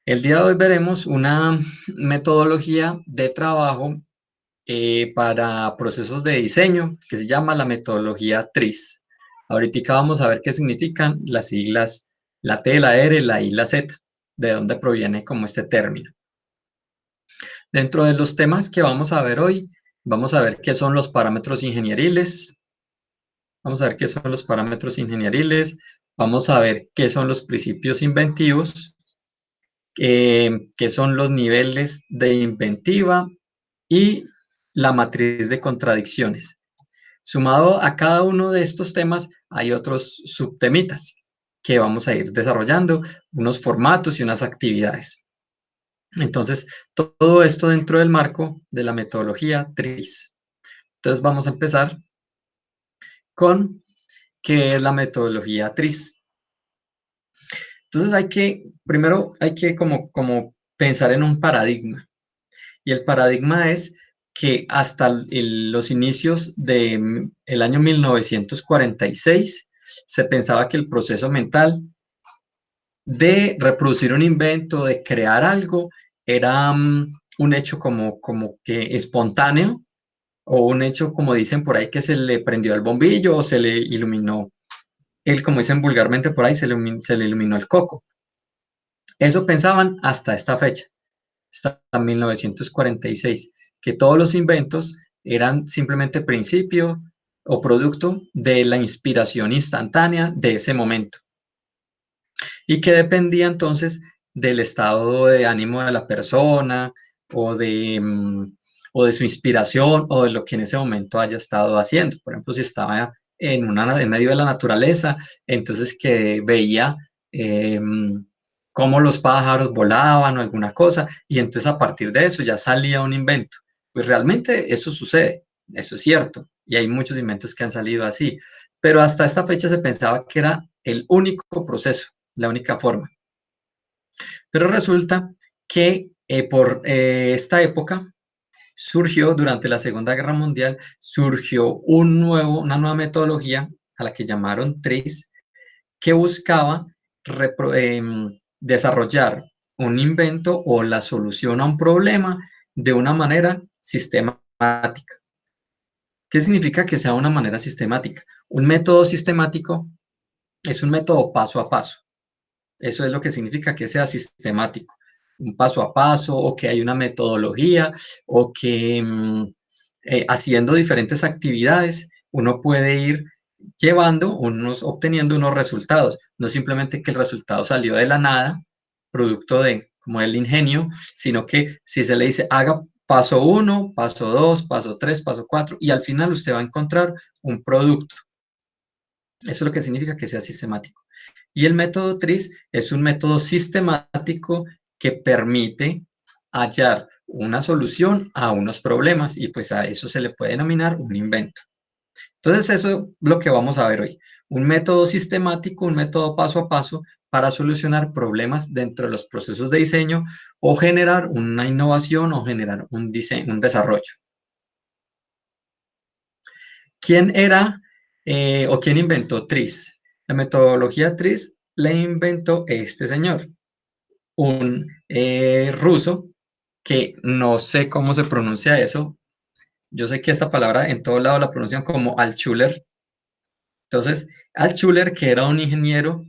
El día de hoy veremos una metodología de trabajo para procesos de diseño que se llama la metodología TRIZ. Ahorita vamos a ver qué significan las siglas, la T, la R, la I, la Z, de dónde proviene como este término. Dentro de los temas que vamos a ver hoy, vamos a ver qué son los parámetros ingenieriles, vamos a ver qué son los parámetros ingenieriles, vamos a ver qué son los principios inventivos, qué son los niveles de inventiva y la matriz de contradicciones. Sumado a cada uno de estos temas, hay otros subtemitas que vamos a ir desarrollando, unos formatos y unas actividades. Entonces, todo esto dentro del marco de la metodología TRIZ. Entonces, vamos a empezar con qué es la metodología TRIZ. Entonces, primero hay que como pensar en un paradigma. Y el paradigma es que hasta los inicios del año 1946 se pensaba que el proceso mental de reproducir un invento, de crear algo, era un hecho como que espontáneo o un hecho, como dicen por ahí, que se le prendió el bombillo o se le iluminó, como dicen vulgarmente por ahí, se le iluminó el coco. Eso pensaban hasta esta fecha, hasta 1946, que todos los inventos eran simplemente principio o producto de la inspiración instantánea de ese momento y que dependía entonces del estado de ánimo de la persona o o de su inspiración o de lo que en ese momento haya estado haciendo. Por ejemplo, si estaba en medio de la naturaleza, entonces que veía eh, cómo los pájaros volaban o alguna cosa, y entonces a partir de eso ya salía un invento. Pues realmente eso sucede, eso es cierto, y hay muchos inventos que han salido así, pero hasta esta fecha se pensaba que era el único proceso, la única forma. Pero resulta que por esta época surgió, durante la Segunda Guerra Mundial, surgió una nueva metodología a la que llamaron TRIZ, que buscaba desarrollar un invento o la solución a un problema de una manera sistemática. ¿Qué significa que sea una manera sistemática? Un método sistemático es un método paso a paso. Eso es lo que significa que sea sistemático, un paso a paso, o que hay una metodología, o que haciendo diferentes actividades uno puede ir obteniendo unos resultados, no simplemente que el resultado salió de la nada, producto de como el ingenio, sino que si se le dice haga paso 1, paso 2, paso 3, paso 4, y al final usted va a encontrar un producto. Eso es lo que significa que sea sistemático. Y el método TRIZ es un método sistemático que permite hallar una solución a unos problemas y pues a eso se le puede denominar un invento. Entonces eso es lo que vamos a ver hoy. Un método sistemático, un método paso a paso para solucionar problemas dentro de los procesos de diseño o generar una innovación o generar un desarrollo. ¿Quién era o quién inventó TRIZ? La metodología TRIZ la inventó este señor, un ruso que no sé cómo se pronuncia eso. Yo sé que esta palabra en todo lado la pronuncian como Altschuler. Entonces, Altschuler, que era un ingeniero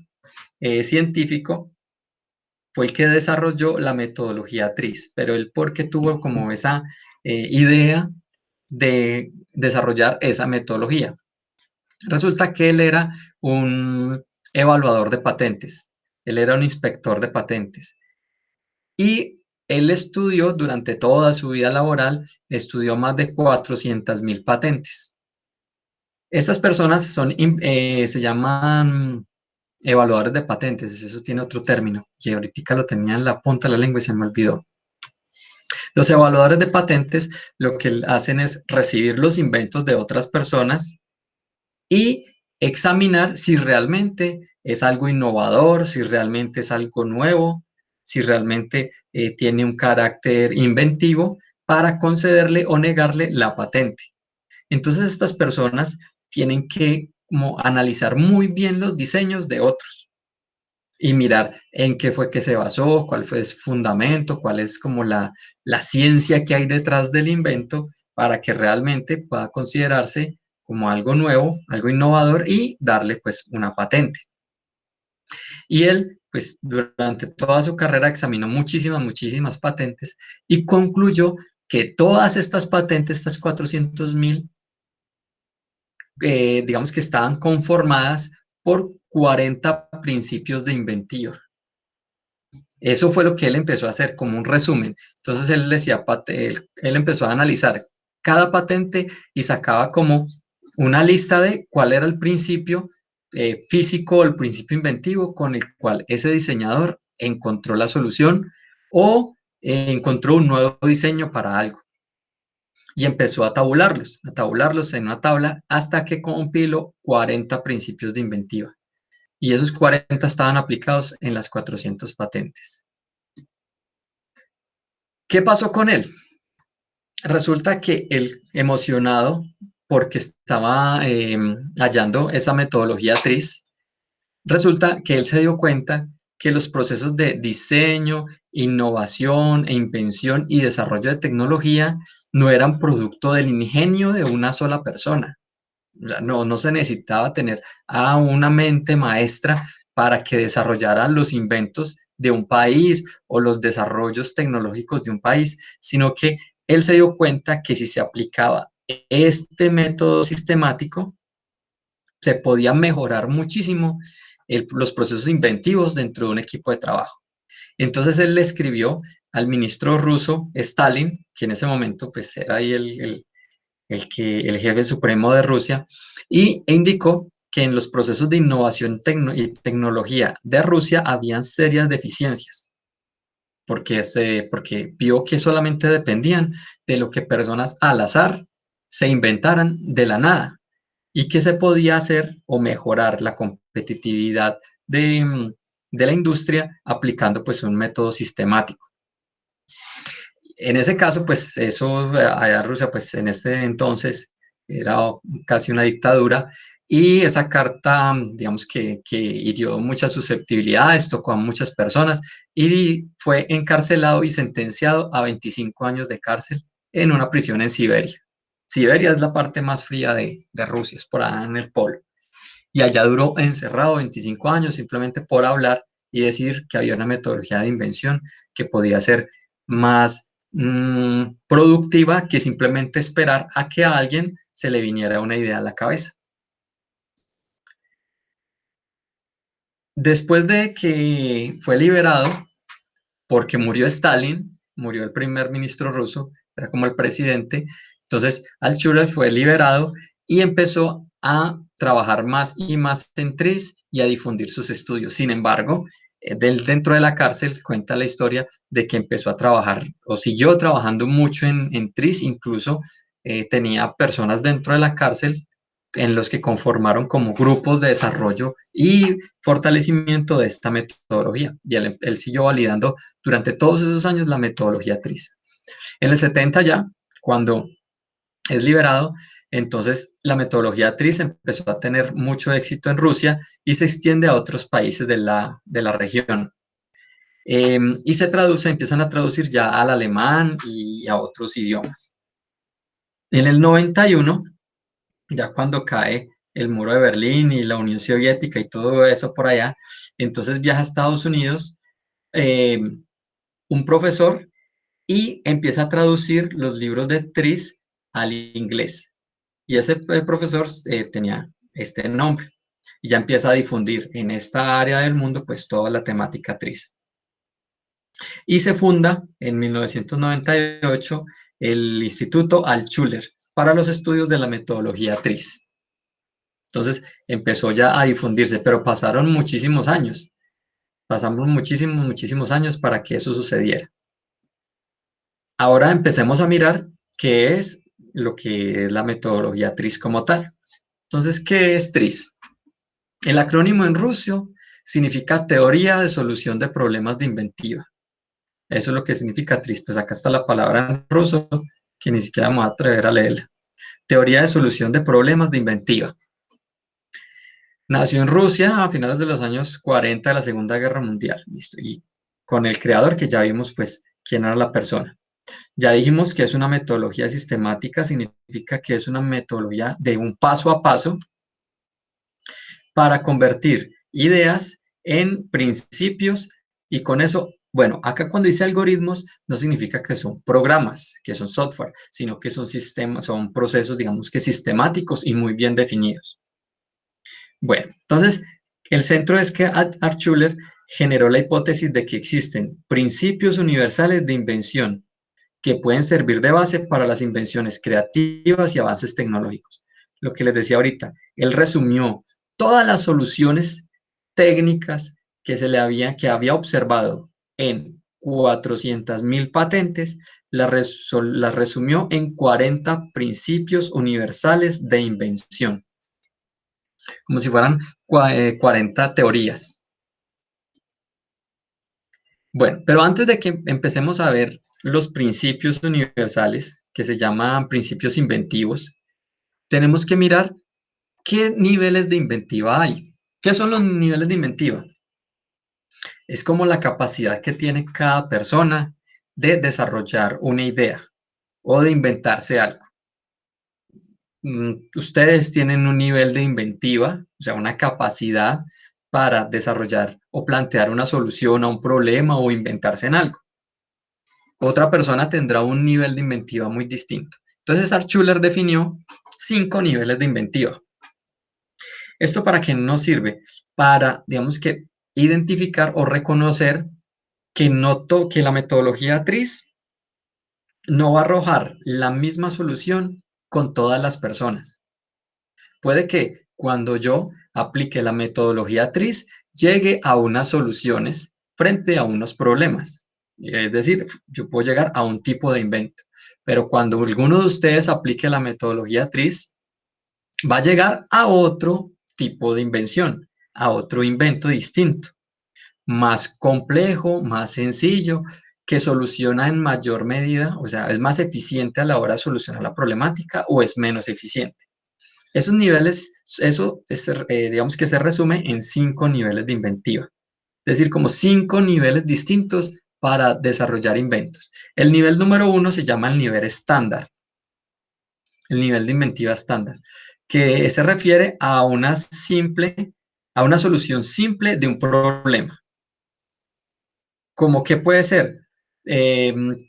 científico, fue el que desarrolló la metodología TRIZ, pero él porque tuvo como esa idea de desarrollar esa metodología. Resulta que él era un evaluador de patentes, él era un inspector de patentes y él estudió durante toda su vida laboral, estudió más de 400.000 patentes. Estas personas se llaman evaluadores de patentes, eso tiene otro término, y ahorita lo tenía en la punta de la lengua y se me olvidó. Los evaluadores de patentes lo que hacen es recibir los inventos de otras personas y examinar si realmente es algo innovador, si realmente es algo nuevo, si realmente tiene un carácter inventivo para concederle o negarle la patente. Entonces estas personas tienen que como analizar muy bien los diseños de otros y mirar en qué fue que se basó, cuál fue su fundamento, cuál es como la ciencia que hay detrás del invento para que realmente pueda considerarse como algo nuevo, algo innovador y darle pues una patente. Y él, pues durante toda su carrera examinó muchísimas patentes y concluyó que todas estas patentes, estas 400.000, digamos que estaban conformadas por 40 principios de inventiva. Eso fue lo que él empezó a hacer como un resumen. Entonces él decía, él empezó a analizar cada patente y sacaba como una lista de cuál era el principio físico o el principio inventivo con el cual ese diseñador encontró la solución o encontró un nuevo diseño para algo. Y empezó a tabularlos en una tabla hasta que compiló 40 principios de inventiva. Y esos 40 estaban aplicados en las 400 patentes. ¿Qué pasó con él? Resulta que él, emocionado porque estaba hallando esa metodología TRIZ, resulta que él se dio cuenta que los procesos de diseño, innovación e invención y desarrollo de tecnología no eran producto del ingenio de una sola persona. No se necesitaba tener a una mente maestra para que desarrollara los inventos de un país o los desarrollos tecnológicos de un país, sino que él se dio cuenta que si se aplicaba este método sistemático, se podía mejorar muchísimo los procesos inventivos dentro de un equipo de trabajo. Entonces él le escribió al ministro ruso Stalin, que en ese momento pues era ahí el jefe supremo de Rusia, e indicó que en los procesos de innovación y tecnología de Rusia habían serias deficiencias, porque vio que solamente dependían de lo que personas al azar se inventaran de la nada y que se podía hacer o mejorar la competitividad de la industria aplicando pues un método sistemático. En ese caso, pues eso, allá Rusia, pues en este entonces era casi una dictadura y esa carta, digamos que hirió muchas susceptibilidades, tocó a muchas personas y fue encarcelado y sentenciado a 25 años de cárcel en una prisión en Siberia. Siberia es la parte más fría de Rusia, es por allá en el polo. Y allá duró encerrado 25 años simplemente por hablar y decir que había una metodología de invención que podía ser más productiva que simplemente esperar a que a alguien se le viniera una idea a la cabeza. Después de que fue liberado, porque murió Stalin, murió el primer ministro ruso, era como el presidente, entonces Altshuler fue liberado y empezó a trabajar más y más en TRIZ y a difundir sus estudios. Sin embargo, dentro de la cárcel cuenta la historia de que empezó a trabajar o siguió trabajando mucho en TRIZ, incluso tenía personas dentro de la cárcel en los que conformaron como grupos de desarrollo y fortalecimiento de esta metodología. Y él siguió validando durante todos esos años la metodología TRIZ. En el 70 ya, cuando es liberado, entonces la metodología TRIZ empezó a tener mucho éxito en Rusia y se extiende a otros países de la región. Y empiezan a traducir ya al alemán y a otros idiomas. En el 91, ya cuando cae el muro de Berlín y la Unión Soviética y todo eso por allá, entonces viaja a Estados Unidos eh, un profesor y empieza a traducir los libros de TRIZ al inglés. Y ese profesor tenía este nombre y ya empieza a difundir en esta área del mundo pues toda la temática TRIZ. Y se funda en 1998 el Instituto Altshuler para los estudios de la metodología TRIZ. Entonces empezó ya a difundirse, pero pasaron muchísimos años. Pasamos muchísimos años para que eso sucediera. Ahora empecemos a mirar qué es lo que es la metodología TRIZ como tal. Entonces, ¿qué es TRIZ? El acrónimo en ruso significa Teoría de Solución de Problemas de Inventiva. Eso es lo que significa TRIZ. Pues acá está la palabra en ruso, que ni siquiera me voy a atrever a leerla. Teoría de Solución de Problemas de Inventiva. Nació en Rusia a finales de los años 40 de la Segunda Guerra Mundial, listo, y con el creador que ya vimos pues quién era la persona. Ya dijimos que es una metodología sistemática, significa que es una metodología de un paso a paso para convertir ideas en principios y con eso, bueno, acá cuando dice algoritmos no significa que son programas, que son software, sino que son sistemas, son procesos, digamos que sistemáticos y muy bien definidos. Bueno, entonces, el centro es que Altshuler generó la hipótesis de que existen principios universales de invención que pueden servir de base para las invenciones creativas y avances tecnológicos. Lo que les decía ahorita, él resumió todas las soluciones técnicas que había observado en 400.000 patentes, las resumió en 40 principios universales de invención, como si fueran 40 teorías. Bueno, pero antes de que empecemos a ver los principios universales, que se llaman principios inventivos, tenemos que mirar qué niveles de inventiva hay. ¿Qué son los niveles de inventiva? Es como la capacidad que tiene cada persona de desarrollar una idea o de inventarse algo. Ustedes tienen un nivel de inventiva, o sea, una capacidad para desarrollar o plantear una solución a un problema o inventarse en algo. Otra persona tendrá un nivel de inventiva muy distinto. Entonces, Altshuler definió 5 niveles de inventiva. ¿Esto para qué nos sirve? Para, digamos que, identificar o reconocer que, que la metodología TRIZ no va a arrojar la misma solución con todas las personas. Puede que cuando yo aplique la metodología TRIZ llegue a unas soluciones frente a unos problemas. Es decir, yo puedo llegar a un tipo de invento, pero cuando alguno de ustedes aplique la metodología TRIZ, va a llegar a otro tipo de invención, a otro invento distinto, más complejo, más sencillo, que soluciona en mayor medida, o sea, es más eficiente a la hora de solucionar la problemática o es menos eficiente. Esos niveles, eso es, digamos que se resume en 5 niveles de inventiva. Es decir, como 5 niveles distintos para desarrollar inventos. El nivel número 1 se llama el nivel estándar, el nivel de inventiva estándar, que se refiere a una solución simple de un problema. ¿Cómo qué puede ser?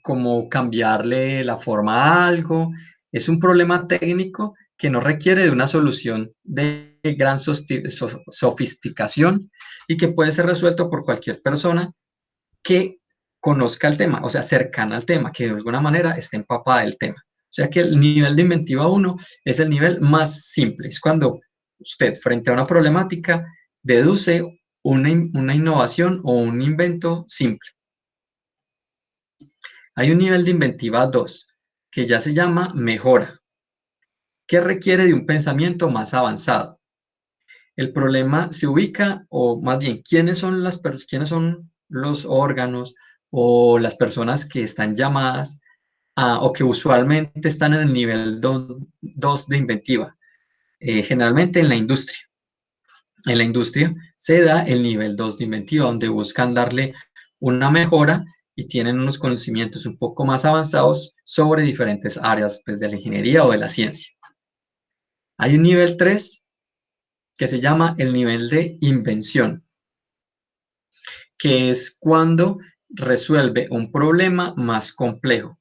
Como cambiarle la forma a algo. Es un problema técnico que no requiere de una solución de gran sofisticación y que puede ser resuelto por cualquier persona que conozca el tema, o sea, cercana al tema, que de alguna manera esté empapada del tema. O sea que el nivel de inventiva 1 es el nivel más simple. Es cuando usted, frente a una problemática, deduce una innovación o un invento simple. Hay un nivel de inventiva 2 que ya se llama mejora, que requiere de un pensamiento más avanzado. El problema se ubica, o más bien, quiénes son los órganos o las personas que están llamadas o que usualmente están en el nivel 2 de inventiva, generalmente en la industria. En la industria se da el nivel 2 de inventiva, donde buscan darle una mejora y tienen unos conocimientos un poco más avanzados sobre diferentes áreas pues, de la ingeniería o de la ciencia. Hay un nivel 3 que se llama el nivel de invención, que es cuando resuelve un problema más complejo.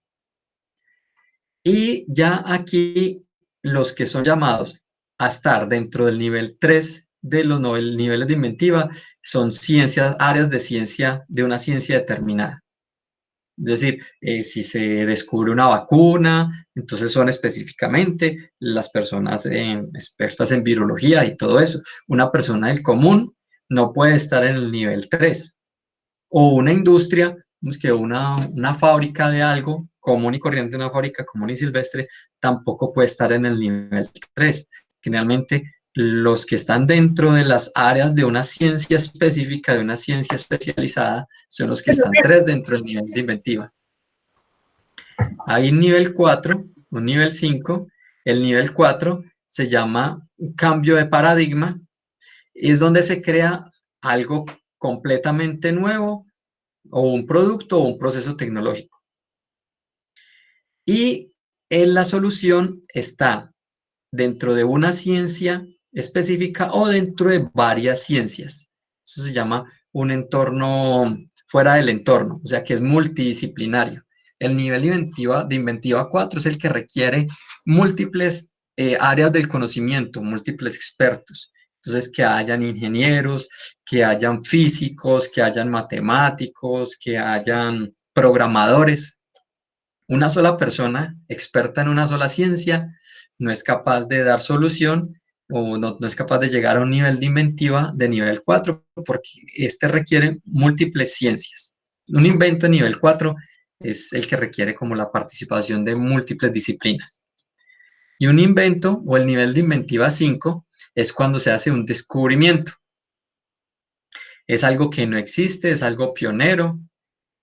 Y ya aquí los que son llamados a estar dentro del nivel 3 de los niveles de inventiva son áreas de ciencia, de una ciencia determinada. Es decir, si se descubre una vacuna, entonces son específicamente las personas expertas en virología y todo eso. Una persona del común no puede estar en el nivel 3. O una industria, que una fábrica de algo común y corriente, una fábrica común y silvestre, tampoco puede estar en el nivel 3. Generalmente, los que están dentro de las áreas de una ciencia específica, de una ciencia especializada, son los que están 3 dentro del nivel de inventiva. Hay un nivel 4, un nivel 5. El nivel 4 se llama cambio de paradigma es donde se crea algo completamente nuevo o un producto o un proceso tecnológico. Y en la solución está dentro de una ciencia específica o dentro de varias ciencias. Eso se llama un entorno fuera del entorno, o sea que es multidisciplinario. El nivel de inventiva 4 es el que requiere múltiples áreas del conocimiento, múltiples expertos. Entonces, que hayan ingenieros, que hayan físicos, que hayan matemáticos, que hayan programadores. Una sola persona experta en una sola ciencia no es capaz de dar solución o no es capaz de llegar a un nivel de inventiva de nivel 4 porque este requiere múltiples ciencias. Un invento de nivel 4 es el que requiere como la participación de múltiples disciplinas. Y un invento o el nivel de inventiva 5 es cuando se hace un descubrimiento. Es algo que no existe, es algo pionero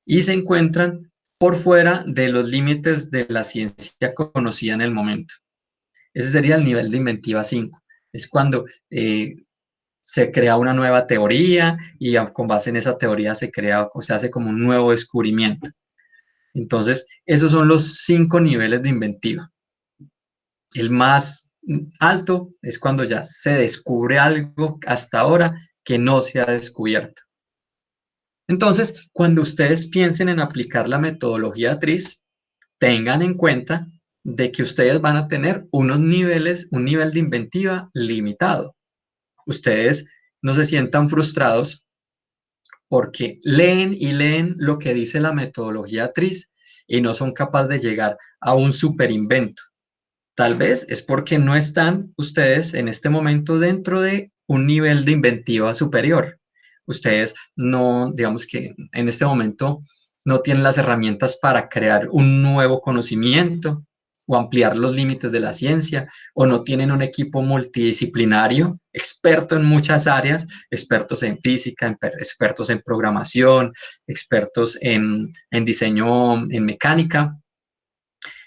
y se encuentran por fuera de los límites de la ciencia conocida en el momento. Ese sería el nivel de inventiva 5. Es cuando se crea una nueva teoría y con base en esa teoría se crea o se hace como un nuevo descubrimiento. Entonces, esos son los 5 niveles de inventiva. El más alto es cuando ya se descubre algo hasta ahora que no se ha descubierto. Entonces, cuando ustedes piensen en aplicar la metodología TRIZ, tengan en cuenta de que ustedes van a tener unos niveles, un nivel de inventiva limitado. Ustedes no se sientan frustrados porque leen y leen lo que dice la metodología TRIZ y no son capaces de llegar a un super invento. Tal vez es porque no están ustedes en este momento dentro de un nivel de inventiva superior. Ustedes no, digamos que en este momento no tienen las herramientas para crear un nuevo conocimiento o ampliar los límites de la ciencia, o no tienen un equipo multidisciplinario, experto en muchas áreas, expertos en física, expertos en programación, expertos en diseño, en mecánica,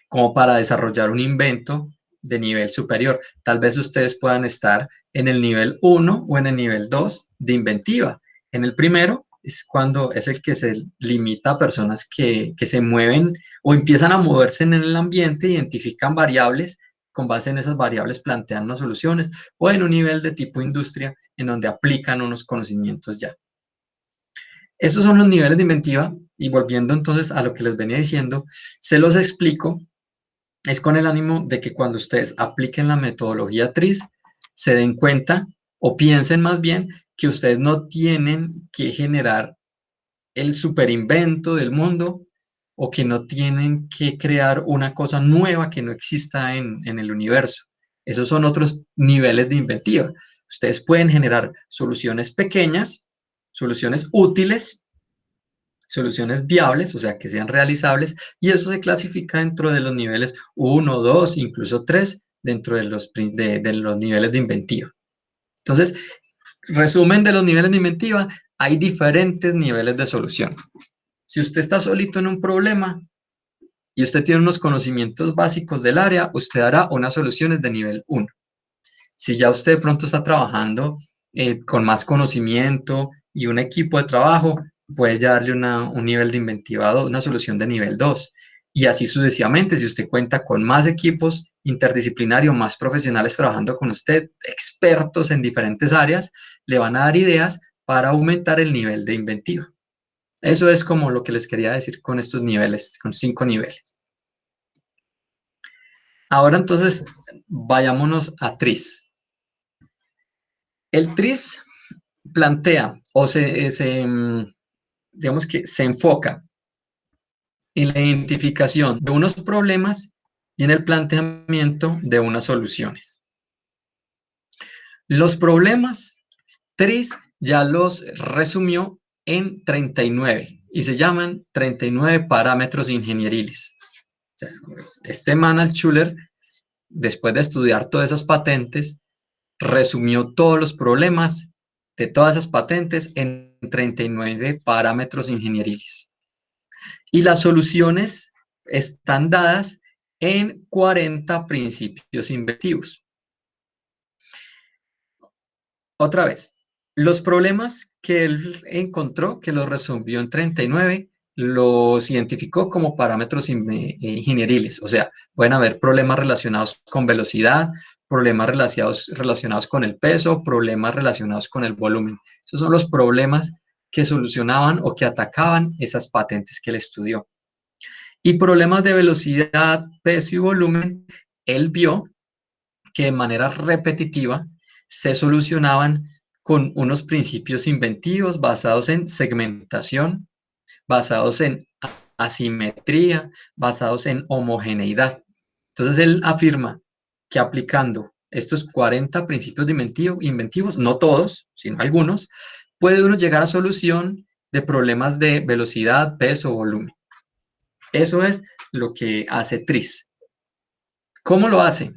como para desarrollar un invento de nivel superior. Tal vez ustedes puedan estar en el nivel 1 o en el nivel 2 de inventiva. En el primero es cuando es el que se limita a personas que se mueven o empiezan a moverse en el ambiente, identifican variables, con base en esas variables plantean unas soluciones, o en un nivel de tipo industria en donde aplican unos conocimientos ya. Esos son los niveles de inventiva y volviendo entonces a lo que les venía diciendo, se los explico es con el ánimo de que cuando ustedes apliquen la metodología TRIZ, se den cuenta o piensen más bien que ustedes no tienen que generar el superinvento del mundo o que no tienen que crear una cosa nueva que no exista en el universo. Esos son otros niveles de inventiva. Ustedes pueden generar soluciones pequeñas, soluciones útiles, soluciones viables, o sea, que sean realizables, y eso se clasifica dentro de los niveles 1, 2, incluso 3, dentro de los niveles de inventiva. Entonces, resumen de los niveles de inventiva, hay diferentes niveles de solución. Si usted está solito en un problema y usted tiene unos conocimientos básicos del área, usted hará unas soluciones de nivel 1. Si ya usted de pronto está trabajando con más conocimiento y un equipo de trabajo, puede ya darle un nivel de inventiva, una solución de nivel 2. Y así sucesivamente, si usted cuenta con más equipos interdisciplinarios, más profesionales trabajando con usted, expertos en diferentes áreas, le van a dar ideas para aumentar el nivel de inventiva. Eso es como lo que les quería decir con estos niveles, con 5 niveles. Ahora entonces, vayámonos a TRIZ. El TRIZ plantea o digamos que se enfoca en la identificación de unos problemas y en el planteamiento de unas soluciones. Los problemas, TRIZ ya los resumió en 39 y se llaman 39 parámetros ingenieriles. O sea, este man Altschuler, después de estudiar todas esas patentes, resumió todos los problemas de todas esas patentes en 39 parámetros ingenieriles. Y las soluciones están dadas en 40 principios inventivos. Otra vez, Los problemas que él encontró, que los resolvió en 39, los identificó como parámetros ingenieriles. O sea, pueden haber problemas relacionados con velocidad, problemas relacionados con el peso, problemas relacionados con el volumen. Esos son los problemas que solucionaban o que atacaban esas patentes que él estudió. Y problemas de velocidad, peso y volumen, él vio que de manera repetitiva se solucionaban con unos principios inventivos basados en segmentación, basados en asimetría, basados en homogeneidad. Entonces él afirma que aplicando estos 40 principios de inventivos, no todos, sino algunos, puede uno llegar a solución de problemas de velocidad, peso, volumen. Eso es lo que hace TRIZ. ¿Cómo lo hace?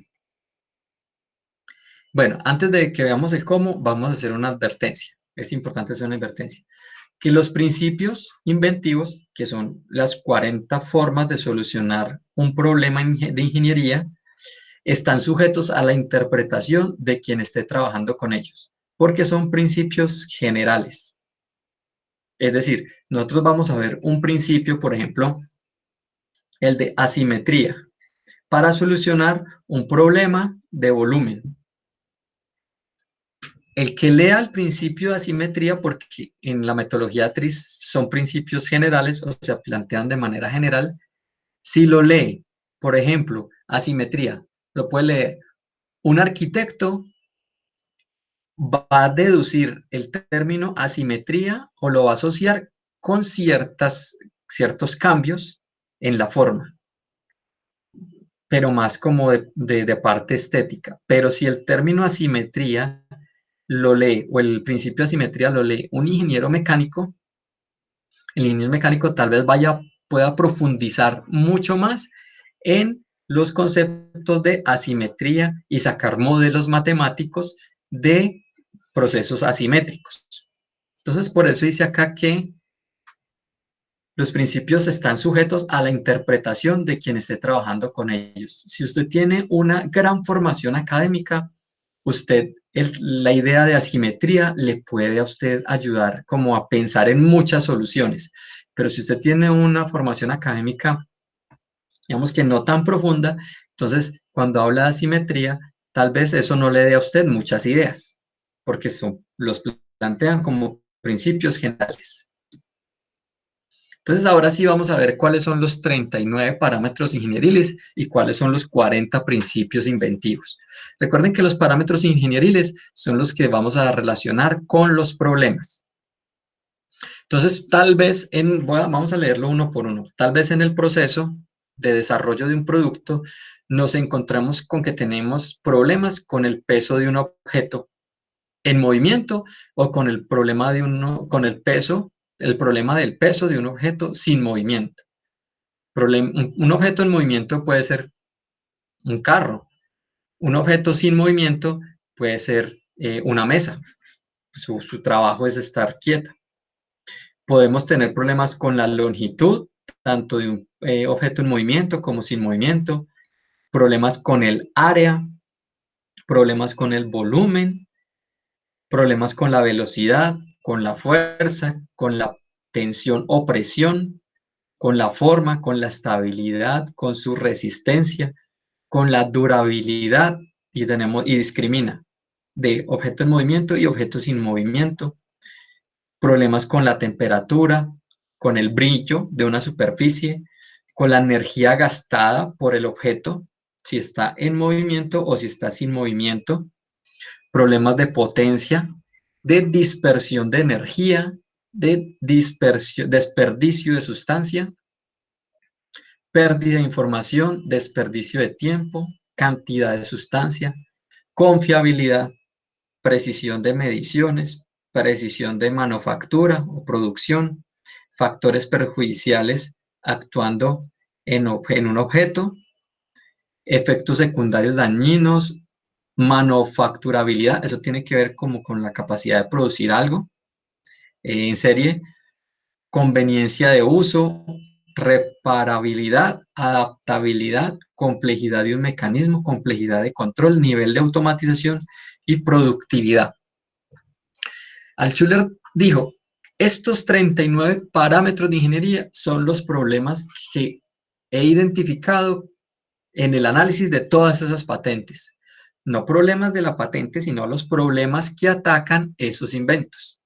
Bueno, antes de que veamos el cómo, vamos a hacer una advertencia. Es importante hacer una advertencia. Que los principios inventivos, que son las 40 formas de solucionar un problema de ingeniería, están sujetos a la interpretación de quien esté trabajando con ellos, porque son principios generales. Es decir, nosotros vamos a ver un principio, por ejemplo, el de asimetría, para solucionar un problema de volumen. El que lea el principio de asimetría, porque en la metodología TRIZ son principios generales, o sea, plantean de manera general, si lo lee, por ejemplo, asimetría, lo puede leer un arquitecto, va a deducir el término asimetría o lo va a asociar con ciertos cambios en la forma, pero más como de parte estética. Pero si el término asimetría lo lee, o el principio de asimetría lo lee un ingeniero mecánico, el ingeniero mecánico tal vez pueda profundizar mucho más en los conceptos de asimetría y sacar modelos matemáticos de procesos asimétricos. Entonces, por eso dice acá que los principios están sujetos a la interpretación de quien esté trabajando con ellos. Si usted tiene una gran formación académica, la idea de asimetría le puede a usted ayudar como a pensar en muchas soluciones. Pero si usted tiene una formación académica, digamos que no tan profunda, entonces cuando habla de asimetría, tal vez eso no le dé a usted muchas ideas, porque los plantean como principios generales. Entonces, ahora sí vamos a ver cuáles son los 39 parámetros ingenieriles y cuáles son los 40 principios inventivos. Recuerden que los parámetros ingenieriles son los que vamos a relacionar con los problemas. Entonces, tal vez, vamos a leerlo uno por uno, tal vez en el proceso de desarrollo de un producto nos encontramos con que tenemos problemas con el peso de un objeto en movimiento o con el problema el problema del peso de un objeto sin movimiento. Un objeto en movimiento puede ser un carro, un objeto sin movimiento puede ser una mesa, su trabajo es estar quieta. Podemos tener problemas con la longitud, tanto de un objeto en movimiento como sin movimiento, problemas con el área, problemas con el volumen, problemas con la velocidad, con la fuerza, con la tensión o presión, con la forma, con la estabilidad, con su resistencia, con la durabilidad y discrimina de objeto en movimiento y objeto sin movimiento, problemas con la temperatura, con el brillo de una superficie, con la energía gastada por el objeto, si está en movimiento o si está sin movimiento, problemas de potencia, de dispersión de energía, de desperdicio de sustancia, pérdida de información, desperdicio de tiempo, cantidad de sustancia, confiabilidad, precisión de mediciones, precisión de manufactura o producción, factores perjudiciales actuando en un objeto, efectos secundarios dañinos, manufacturabilidad, eso tiene que ver como con la capacidad de producir algo en serie, conveniencia de uso, reparabilidad, adaptabilidad, complejidad de un mecanismo, complejidad de control, nivel de automatización y productividad. Altschuler dijo, estos 39 parámetros de ingeniería son los problemas que he identificado en el análisis de todas esas patentes. No problemas de la patente, sino los problemas que atacan esos inventos.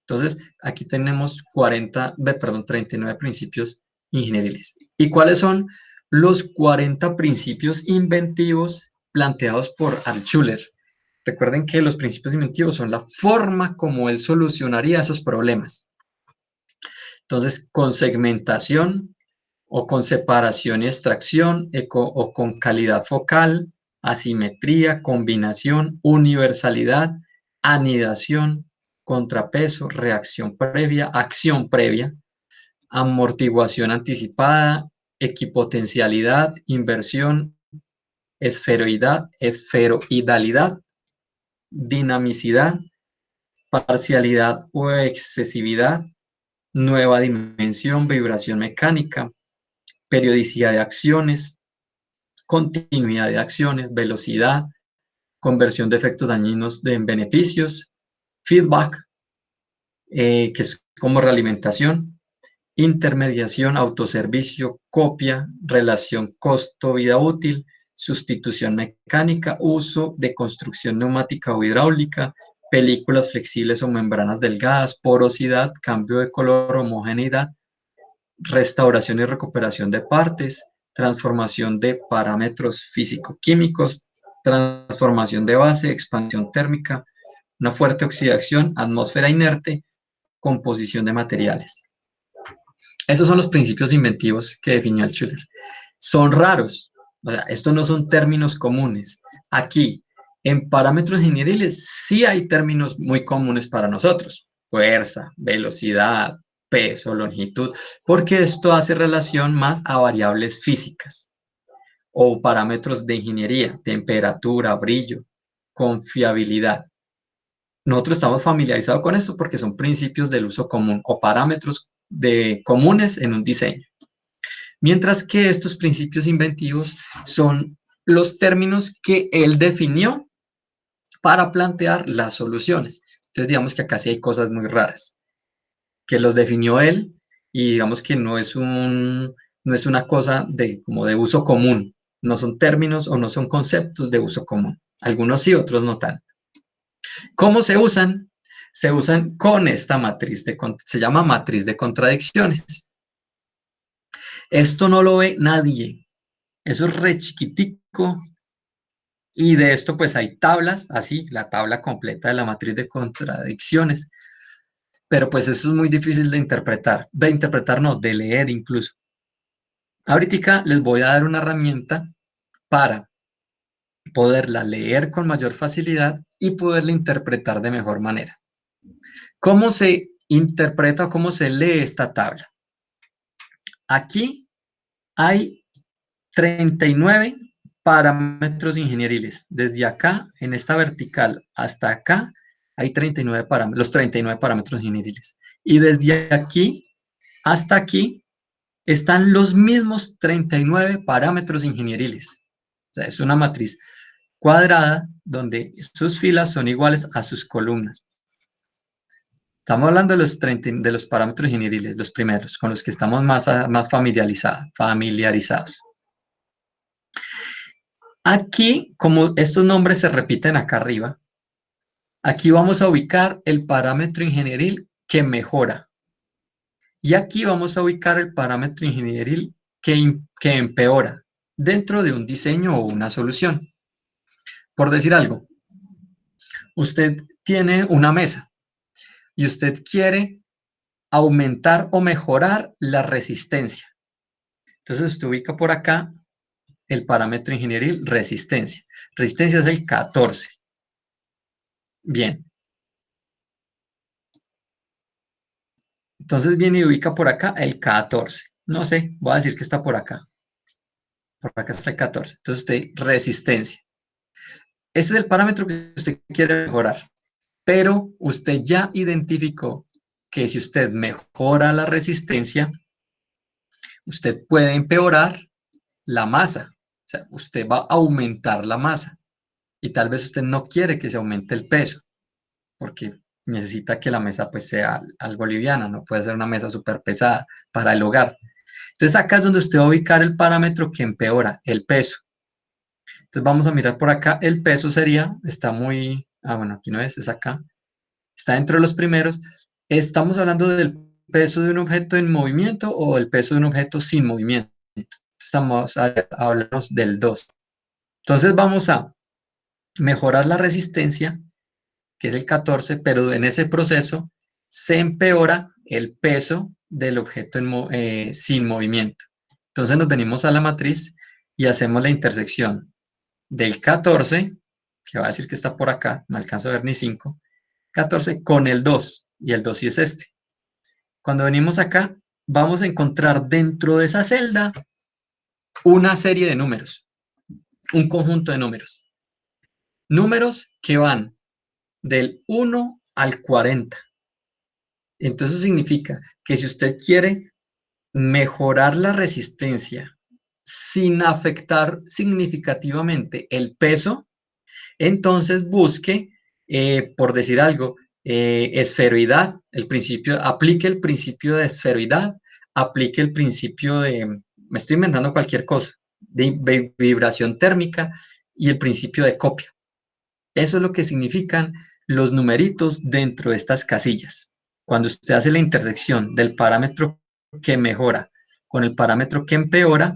Entonces, aquí tenemos 39 principios ingenieriles. ¿Y cuáles son los 40 principios inventivos planteados por Altschuler? Recuerden que los principios inventivos son la forma como él solucionaría esos problemas. Entonces, con segmentación o con separación y extracción o con calidad focal, asimetría, combinación, universalidad, anidación, contrapeso, reacción previa, acción previa, amortiguación anticipada, equipotencialidad, inversión, esferoidalidad, dinamicidad, parcialidad o excesividad, nueva dimensión, vibración mecánica, periodicidad de acciones, continuidad de acciones, velocidad, conversión de efectos dañinos en beneficios, feedback, que es como realimentación, intermediación, autoservicio, copia, relación costo-vida útil, sustitución mecánica, uso de construcción neumática o hidráulica, películas flexibles o membranas delgadas, porosidad, cambio de color, homogeneidad, restauración y recuperación de partes, transformación de parámetros físico-químicos, transformación de base, expansión térmica, una fuerte oxidación, atmósfera inerte, composición de materiales. Esos son los principios inventivos que definió Altschuler. Son raros, o sea, estos no son términos comunes. Aquí, en parámetros ingenieriles, sí hay términos muy comunes para nosotros. Fuerza, velocidad, peso, longitud, porque esto hace relación más a variables físicas o parámetros de ingeniería, temperatura, brillo, confiabilidad. Nosotros estamos familiarizados con esto porque son principios del uso común o parámetros comunes en un diseño. Mientras que estos principios inventivos son los términos que él definió para plantear las soluciones. Entonces, digamos que acá sí hay cosas muy raras, que los definió él y digamos que no es una cosa como de uso común, no son términos o no son conceptos de uso común. Algunos sí, otros no tanto. ¿Cómo se usan? Se usan con esta matriz, se llama matriz de contradicciones. Esto no lo ve nadie, eso es re chiquitico y de esto pues hay tablas, así, la tabla completa de la matriz de contradicciones, pero pues eso es muy difícil de interpretar no, de leer incluso. Ahorita les voy a dar una herramienta para poderla leer con mayor facilidad y poderla interpretar de mejor manera. ¿Cómo se interpreta o cómo se lee esta tabla? Aquí hay 39 parámetros ingenieriles. Desde acá, en esta vertical, hasta acá, hay 39 parámetros, los 39 parámetros ingenieriles. Y desde aquí hasta aquí están los mismos 39 parámetros ingenieriles. O sea, es una matriz cuadrada donde sus filas son iguales a sus columnas. Estamos hablando de los parámetros ingenieriles, los primeros, con los que estamos más familiarizados. Aquí, como estos nombres se repiten acá arriba, aquí vamos a ubicar el parámetro ingenieril que mejora. Y aquí vamos a ubicar el parámetro ingenieril que empeora dentro de un diseño o una solución. Por decir algo, usted tiene una mesa y usted quiere aumentar o mejorar la resistencia. Entonces usted ubica por acá el parámetro ingenieril resistencia. Resistencia es el 14. Bien. Entonces viene y ubica por acá el 14. No sé, voy a decir que está por acá. Por acá está el 14. Entonces usted, resistencia. Ese es el parámetro que usted quiere mejorar. Pero usted ya identificó que si usted mejora la resistencia, usted puede empeorar la masa. O sea, usted va a aumentar la masa. Y tal vez usted no quiere que se aumente el peso, porque necesita que la mesa pues sea algo liviana, no puede ser una mesa súper pesada para el hogar. Entonces acá es donde usted va a ubicar el parámetro que empeora, el peso. Entonces vamos a mirar por acá, el peso sería, está muy, bueno, aquí no es acá, está dentro de los primeros. Estamos hablando del peso de un objeto en movimiento o el peso de un objeto sin movimiento. Estamos hablando del 2. Entonces vamos a mejorar la resistencia, que es el 14, pero en ese proceso se empeora el peso del objeto sin movimiento. Entonces nos venimos a la matriz y hacemos la intersección del 14, que va a decir que está por acá, no alcanzo a ver ni 5, 14 con el 2, y el 2 sí es este. Cuando venimos acá, vamos a encontrar dentro de esa celda una serie de números, un conjunto de números. Números que van del 1 al 40. Entonces eso significa que si usted quiere mejorar la resistencia sin afectar significativamente el peso, entonces busque, por decir algo, esferoidad, aplique el principio de esferoidad, aplique el principio me estoy inventando cualquier cosa, de vibración térmica y el principio de copia. Eso es lo que significan los numeritos dentro de estas casillas. Cuando usted hace la intersección del parámetro que mejora con el parámetro que empeora,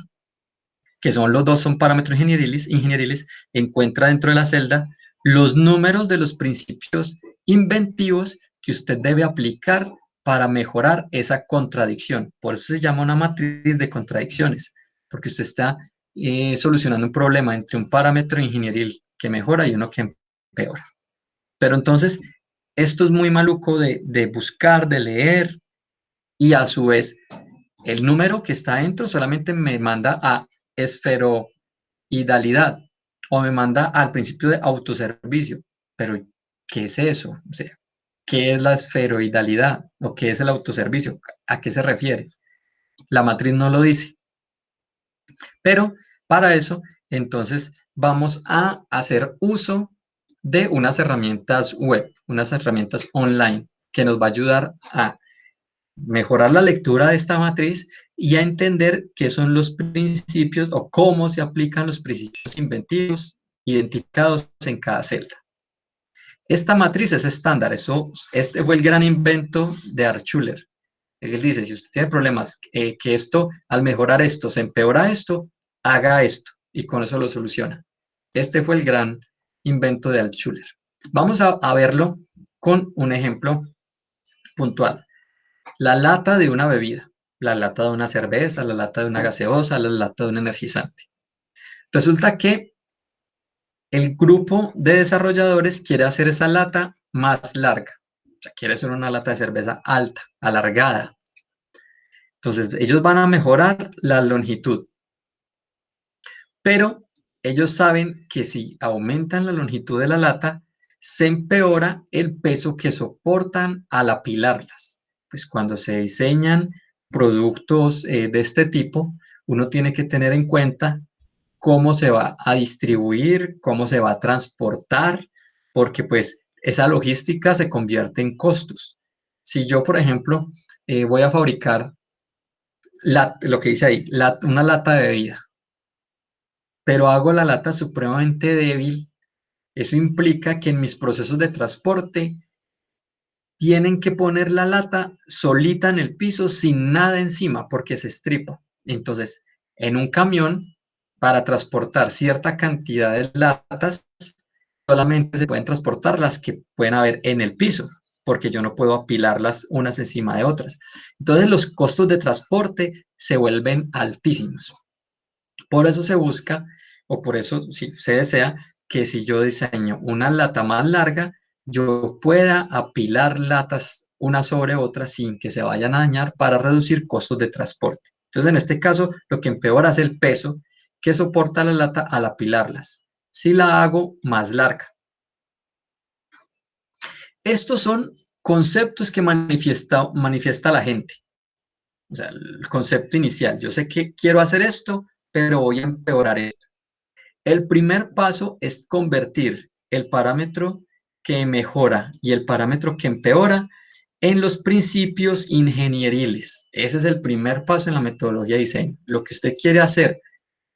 que los dos son parámetros ingenieriles, encuentra dentro de la celda los números de los principios inventivos que usted debe aplicar para mejorar esa contradicción. Por eso se llama una matriz de contradicciones, porque usted está solucionando un problema entre un parámetro ingenieril que mejora y uno que empeora. Pero entonces, esto es muy maluco de buscar, de leer, y a su vez, el número que está dentro solamente me manda a esferoidalidad o me manda al principio de autoservicio. Pero, ¿qué es eso? O sea, ¿qué es la esferoidalidad o qué es el autoservicio? ¿A qué se refiere? La matriz no lo dice. Pero para eso, entonces, vamos a hacer uso de unas herramientas web, unas herramientas online que nos va a ayudar a mejorar la lectura de esta matriz y a entender qué son los principios o cómo se aplican los principios inventivos identificados en cada celda. Esta matriz es estándar, este fue el gran invento de Altshuler. Él dice, si usted tiene problemas, que esto, al mejorar esto, se empeora esto, haga esto, y con eso lo soluciona. Este fue el gran invento de Altshuler. Vamos a verlo con un ejemplo puntual. La lata de una bebida, la lata de una cerveza, la lata de una gaseosa, la lata de un energizante. Resulta que el grupo de desarrolladores quiere hacer esa lata más larga. O sea, quiere hacer una lata de cerveza alta, alargada. Entonces, ellos van a mejorar la longitud. Pero ellos saben que si aumentan la longitud de la lata, se empeora el peso que soportan al apilarlas. Pues cuando se diseñan productos de este tipo, uno tiene que tener en cuenta cómo se va a distribuir, cómo se va a transportar, porque pues esa logística se convierte en costos. Si yo, por ejemplo, voy a fabricar lo que dice ahí, una lata de bebida, pero hago la lata supremamente débil, eso implica que en mis procesos de transporte tienen que poner la lata solita en el piso sin nada encima porque se estripa. Entonces, en un camión, para transportar cierta cantidad de latas, solamente se pueden transportar las que pueden haber en el piso, porque yo no puedo apilarlas unas encima de otras. Entonces, los costos de transporte se vuelven altísimos. Por eso se busca, o por eso sí, se desea que si yo diseño una lata más larga, yo pueda apilar latas una sobre otra sin que se vayan a dañar para reducir costos de transporte. Entonces, en este caso, lo que empeora es el peso que soporta la lata al apilarlas. Si la hago más larga. Estos son conceptos que manifiesta la gente. O sea, el concepto inicial. Yo sé que quiero hacer esto, pero voy a empeorar esto. El primer paso es convertir el parámetro que mejora y el parámetro que empeora en los principios ingenieriles. Ese es el primer paso en la metodología de diseño. Lo que usted quiere hacer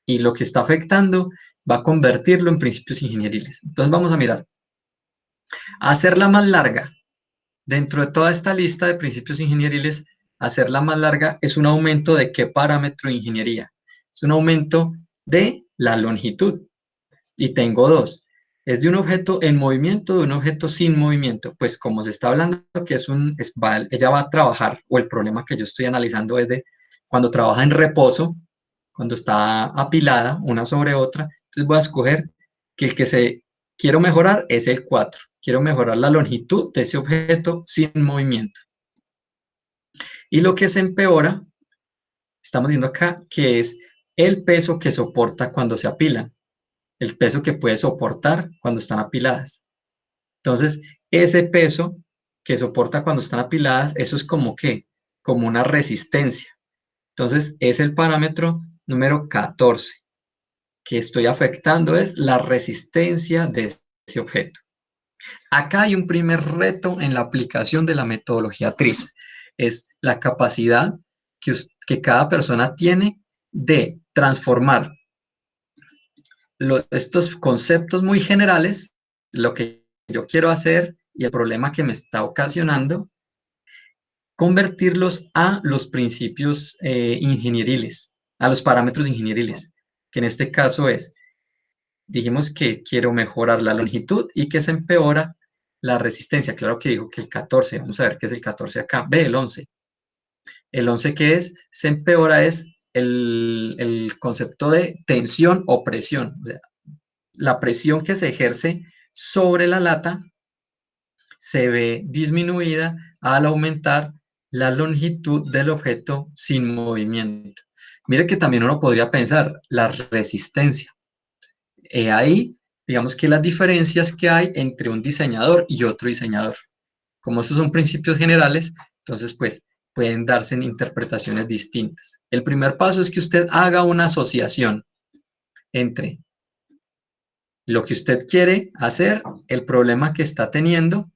y lo que está afectando va a convertirlo en principios ingenieriles. Entonces vamos a mirar. Hacerla más larga. Dentro de toda esta lista de principios ingenieriles, hacerla más larga es un aumento de qué parámetro de ingeniería. Es un aumento de la longitud. Y tengo dos. ¿Es de un objeto en movimiento o de un objeto sin movimiento? Pues como se está hablando que ella va a trabajar, o el problema que yo estoy analizando es de cuando trabaja en reposo, cuando está apilada una sobre otra, entonces voy a escoger que quiero mejorar es el 4. Quiero mejorar la longitud de ese objeto sin movimiento. Y lo que se empeora, estamos viendo acá, que es el peso que soporta cuando se apilan, el peso que puede soportar cuando están apiladas. Entonces, ese peso que soporta cuando están apiladas, eso es como ¿qué? Como una resistencia. Entonces, es el parámetro número 14 que estoy afectando, es la resistencia de ese objeto. Acá hay un primer reto en la aplicación de la metodología TRIZ, es la capacidad que cada persona tiene de transformar estos conceptos muy generales, lo que yo quiero hacer y el problema que me está ocasionando, convertirlos a los principios ingenieriles, a los parámetros ingenieriles, que en este caso dijimos que quiero mejorar la longitud y que se empeora la resistencia. Claro que dijo que el 14, vamos a ver qué es el 14 acá, ve el 11. El 11 que se empeora es el concepto de tensión o presión, o sea, la presión que se ejerce sobre la lata se ve disminuida al aumentar la longitud del objeto sin movimiento. Mire que también uno podría pensar la resistencia. Ahí, digamos que las diferencias que hay entre un diseñador y otro diseñador. Como esos son principios generales, entonces pues pueden darse en interpretaciones distintas. El primer paso es que usted haga una asociación entre lo que usted quiere hacer, el problema que está teniendo,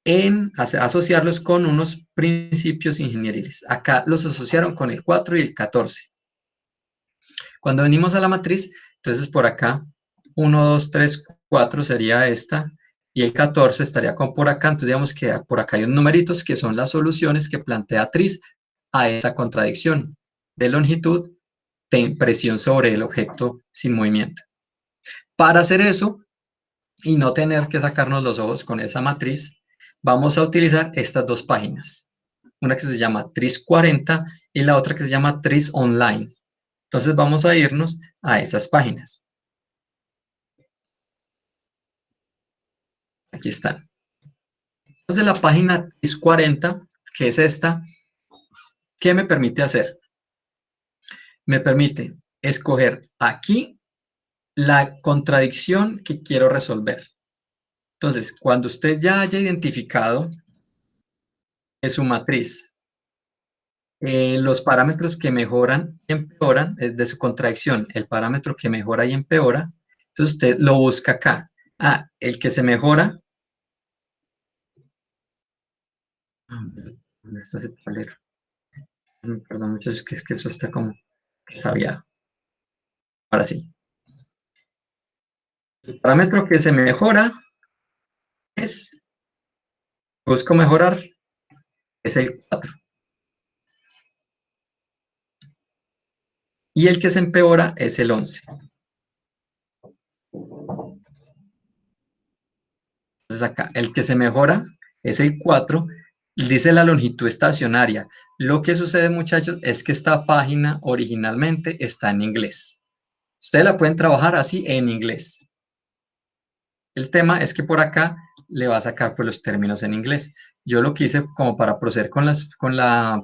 en asociarlos con unos principios ingenieriles. Acá los asociaron con el 4 y el 14. Cuando venimos a la matriz, entonces por acá, 1, 2, 3, 4 sería esta, y el 14 estaría con por acá, entonces digamos que por acá hay unos numeritos que son las soluciones que plantea TRIZ a esa contradicción de longitud de presión sobre el objeto sin movimiento. Para hacer eso, y no tener que sacarnos los ojos con esa matriz, vamos a utilizar estas dos páginas. Una que se llama TRIZ 40 y la otra que se llama TRIZ Online. Entonces vamos a irnos a esas páginas. Aquí están. Entonces la página TRIZ 40, que es esta, ¿qué me permite hacer? Me permite escoger aquí la contradicción que quiero resolver. Entonces, cuando usted ya haya identificado en su matriz los parámetros que mejoran y empeoran, es de su contradicción, el parámetro que mejora y empeora, entonces usted lo busca acá. Ah, el que se mejora. Perdón, muchachos, que es que eso está como extraviado. Ahora sí. El parámetro que se mejora es, busco mejorar, es el 4. Y el que se empeora es el 11. Entonces acá, el que se mejora es el 4, dice la longitud estacionaria. Lo que sucede, muchachos, es que esta página originalmente está en inglés. Ustedes la pueden trabajar así en inglés. El tema es que por acá le va a sacar pues, los términos en inglés. Yo lo que hice como para proceder con la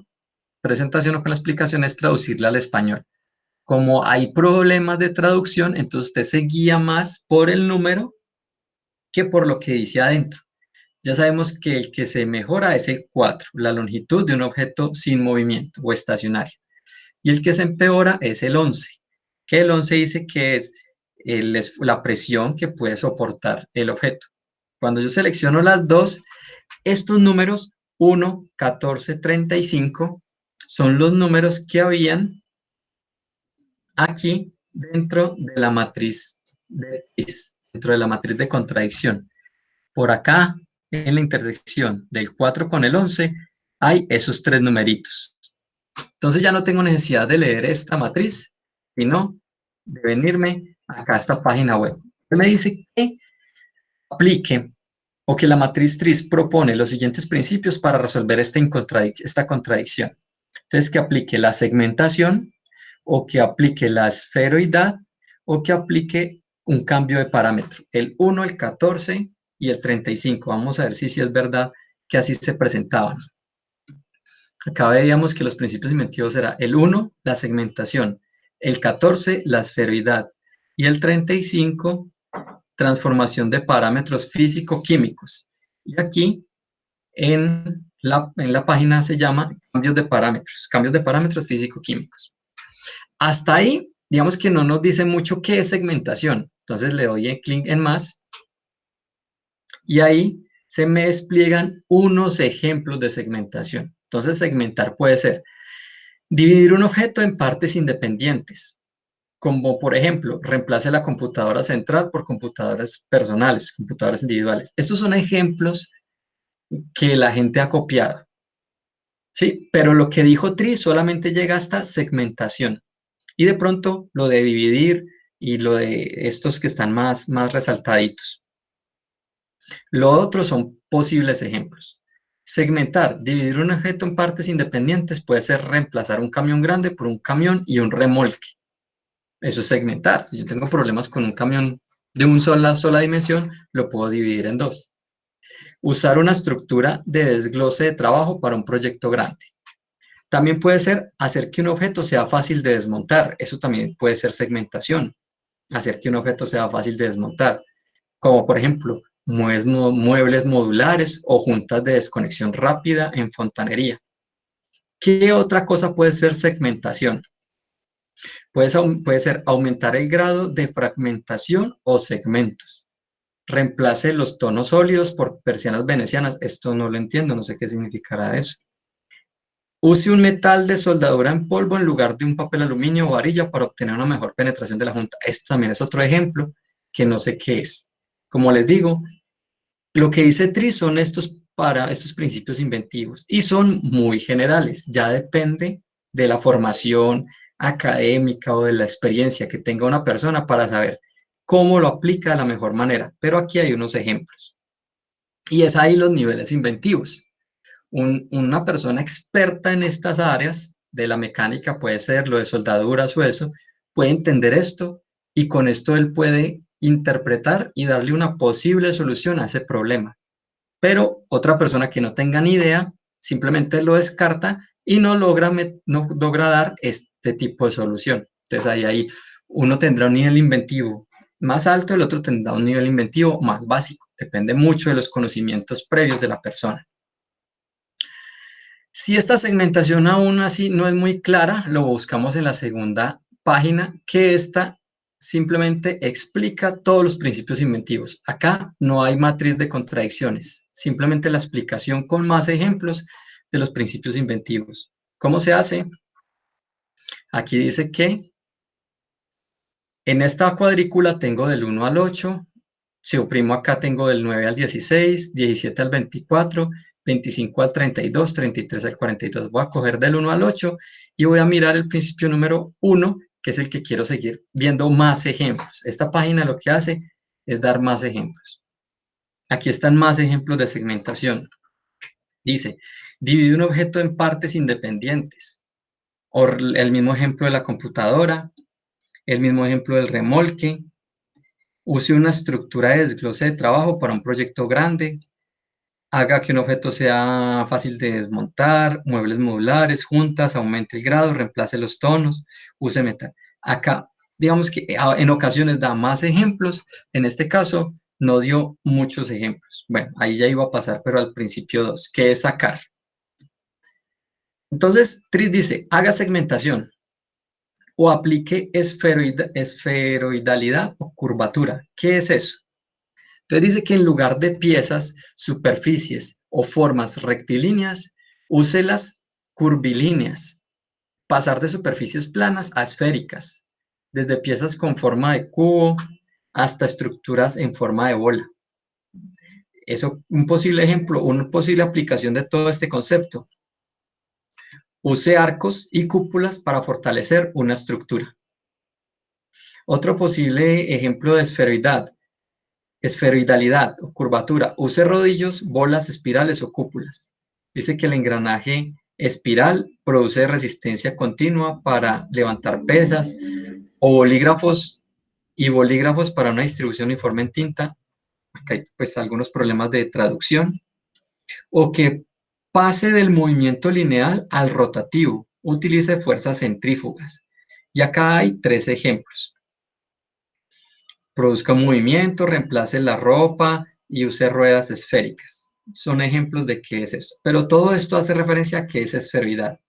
presentación o con la explicación es traducirla al español. Como hay problemas de traducción, entonces usted se guía más por el número que por lo que dice adentro. Ya sabemos que el que se mejora es el 4, la longitud de un objeto sin movimiento o estacionario. Y el que se empeora es el 11, que el 11 dice que es la presión que puede soportar el objeto. Cuando yo selecciono las dos, estos números 1, 14, 35 son los números que habían aquí dentro de la matriz de Tris, dentro de la matriz de contradicción. Por acá, en la intersección del 4 con el 11, hay esos tres numeritos. Entonces ya no tengo necesidad de leer esta matriz, sino de venirme acá a esta página web. Me dice que aplique o que la matriz TRIS propone los siguientes principios para resolver esta contradicción. Entonces, que aplique la segmentación, o que aplique la esferoidad, o que aplique un cambio de parámetro, el 1, el 14 y el 35. Vamos a ver si es verdad que así se presentaban. Acá veíamos que los principios inventivos era el 1, la segmentación, el 14, la esferoidad, y el 35, transformación de parámetros físico-químicos. Y aquí en la página se llama cambios de parámetros físico-químicos. Hasta ahí, digamos que no nos dice mucho qué es segmentación. Entonces le doy clic en más y ahí se me despliegan unos ejemplos de segmentación. Entonces segmentar puede ser dividir un objeto en partes independientes, como por ejemplo, reemplace la computadora central por computadoras personales, computadoras individuales. Estos son ejemplos que la gente ha copiado, ¿sí? Pero lo que dijo Tri solamente llega hasta segmentación. Y de pronto lo de dividir y lo de estos que están más resaltaditos. Lo otro son posibles ejemplos. Segmentar, dividir un objeto en partes independientes puede ser reemplazar un camión grande por un camión y un remolque. Eso es segmentar. Si yo tengo problemas con un camión de una sola dimensión, lo puedo dividir en dos. Usar una estructura de desglose de trabajo para un proyecto grande. También puede ser hacer que un objeto sea fácil de desmontar. Eso también puede ser segmentación. Hacer que un objeto sea fácil de desmontar. Como por ejemplo, muebles modulares o juntas de desconexión rápida en fontanería. ¿Qué otra cosa puede ser segmentación? Puede ser aumentar el grado de fragmentación o segmentos. Reemplace los tonos sólidos por persianas venecianas. Esto no lo entiendo, no sé qué significará eso. Use un metal de soldadura en polvo en lugar de un papel aluminio o varilla para obtener una mejor penetración de la junta. Esto también es otro ejemplo que no sé qué es. Como les digo, lo que dice Tri son estos principios inventivos y son muy generales. Ya depende de la formación académica o de la experiencia que tenga una persona para saber cómo lo aplica de la mejor manera. Pero aquí hay unos ejemplos. Y es ahí los niveles inventivos. Una persona experta en estas áreas de la mecánica, puede ser lo de soldaduras o eso, puede entender esto y con esto él puede interpretar y darle una posible solución a ese problema. Pero otra persona que no tenga ni idea simplemente lo descarta y no logra dar este tipo de solución. Entonces ahí uno tendrá un nivel inventivo más alto, el otro tendrá un nivel inventivo más básico. Depende mucho de los conocimientos previos de la persona. Si esta segmentación aún así no es muy clara, lo buscamos en la segunda página, que esta simplemente explica todos los principios inventivos. Acá no hay matriz de contradicciones, simplemente la explicación con más ejemplos de los principios inventivos. ¿Cómo se hace? Aquí dice que en esta cuadrícula tengo del 1 al 8, si oprimo acá tengo del 9 al 16, 17 al 24, 25 al 32, 33 al 42. Voy a coger del 1 al 8 y voy a mirar el principio número 1, que es el que quiero seguir viendo más ejemplos. Esta página lo que hace es dar más ejemplos. Aquí están más ejemplos de segmentación. Dice, divide un objeto en partes independientes. O el mismo ejemplo de la computadora, el mismo ejemplo del remolque. Use una estructura de desglose de trabajo para un proyecto grande. Haga que un objeto sea fácil de desmontar, muebles modulares, juntas, aumente el grado, reemplace los tonos, use metal. Acá, digamos que en ocasiones da más ejemplos, en este caso no dio muchos ejemplos. Bueno, ahí ya iba a pasar, pero al principio 2, que es sacar. Entonces, Tris dice, haga segmentación o aplique esferoidalidad o curvatura. ¿Qué es eso? Entonces dice que en lugar de piezas, superficies o formas rectilíneas, use las curvilíneas. Pasar de superficies planas a esféricas, desde piezas con forma de cubo hasta estructuras en forma de bola. Eso, un posible ejemplo, una posible aplicación de todo este concepto. Use arcos y cúpulas para fortalecer una estructura. Otro posible ejemplo de esferoidalidad o curvatura. Use rodillos, bolas, espirales o cúpulas. Dice que el engranaje espiral produce resistencia continua para levantar pesas o bolígrafos para una distribución uniforme en tinta. Acá hay pues algunos problemas de traducción. O que pase del movimiento lineal al rotativo. Utilice fuerzas centrífugas. Y acá hay 3 ejemplos. Produzca movimiento, reemplace la ropa y use ruedas esféricas. Son ejemplos de qué es eso. Pero todo esto hace referencia a qué es esferoidalidad.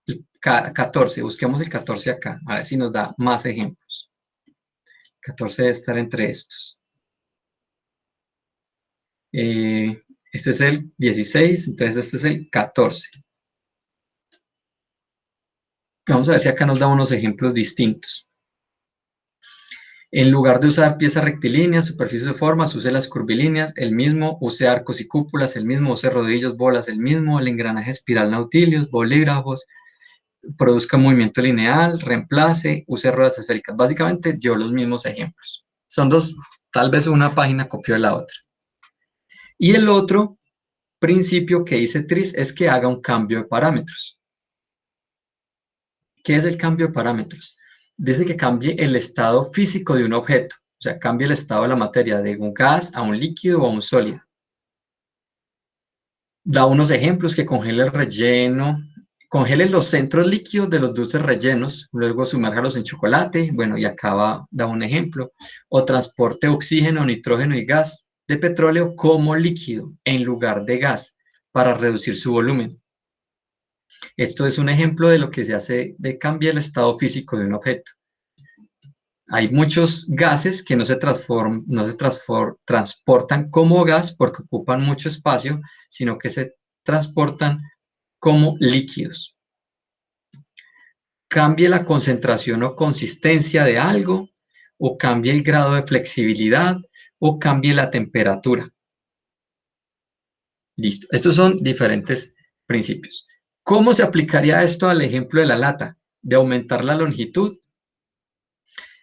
El 14, busquemos el 14 acá, a ver si nos da más ejemplos. 14 debe estar entre estos. Este es el 16, entonces este es el 14. Vamos a ver si acá nos da unos ejemplos distintos. En lugar de usar piezas rectilíneas, superficies o formas, use las curvilíneas, el mismo, use arcos y cúpulas, el mismo, use rodillos, bolas, el mismo, el engranaje espiral nautilius, bolígrafos, produzca movimiento lineal, reemplace, use ruedas esféricas. Básicamente dio los mismos ejemplos. Son dos, tal vez una página copió de la otra. Y el otro principio que dice Tris es que haga un cambio de parámetros. ¿Qué es el cambio de parámetros? Dice que cambie el estado físico de un objeto, o sea, cambie el estado de la materia de un gas a un líquido o a un sólido. Da unos ejemplos: que congele el relleno, congele los centros líquidos de los dulces rellenos, luego sumérjalos en chocolate, bueno, y acá da un ejemplo. O transporte oxígeno, nitrógeno y gas de petróleo como líquido en lugar de gas para reducir su volumen. Esto es un ejemplo de lo que se hace de cambiar el estado físico de un objeto. Hay muchos gases que no se transportan como gas porque ocupan mucho espacio, sino que se transportan como líquidos. Cambie la concentración o consistencia de algo, o cambie el grado de flexibilidad, o cambie la temperatura. Listo. Estos son diferentes principios. ¿Cómo se aplicaría esto al ejemplo de la lata? De aumentar la longitud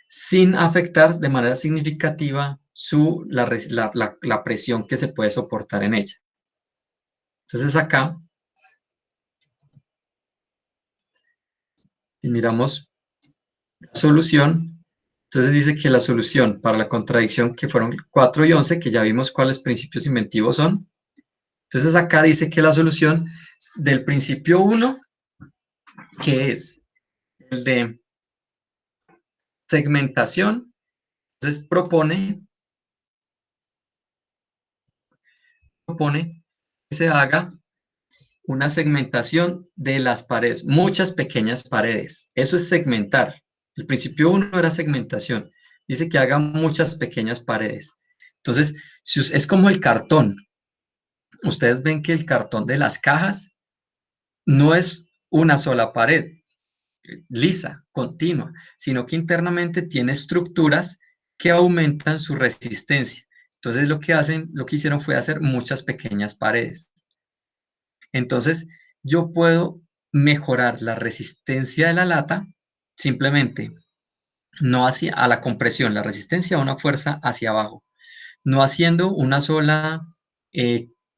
sin afectar de manera significativa la presión que se puede soportar en ella. Entonces acá, si miramos la solución, entonces dice que la solución para la contradicción, que fueron 4 y 11, que ya vimos cuáles principios inventivos son. Entonces acá dice que la solución del principio 1, que es el de segmentación, entonces propone que se haga una segmentación de las paredes, muchas pequeñas paredes. Eso es segmentar. El principio 1 era segmentación. Dice que haga muchas pequeñas paredes. Entonces, es como el cartón. Ustedes ven que el cartón de las cajas no es una sola pared lisa, continua, sino que internamente tiene estructuras que aumentan su resistencia. Entonces, lo que hicieron fue hacer muchas pequeñas paredes. Entonces, yo puedo mejorar la resistencia de la lata simplemente no a la compresión, la resistencia a una fuerza hacia abajo, no haciendo una sola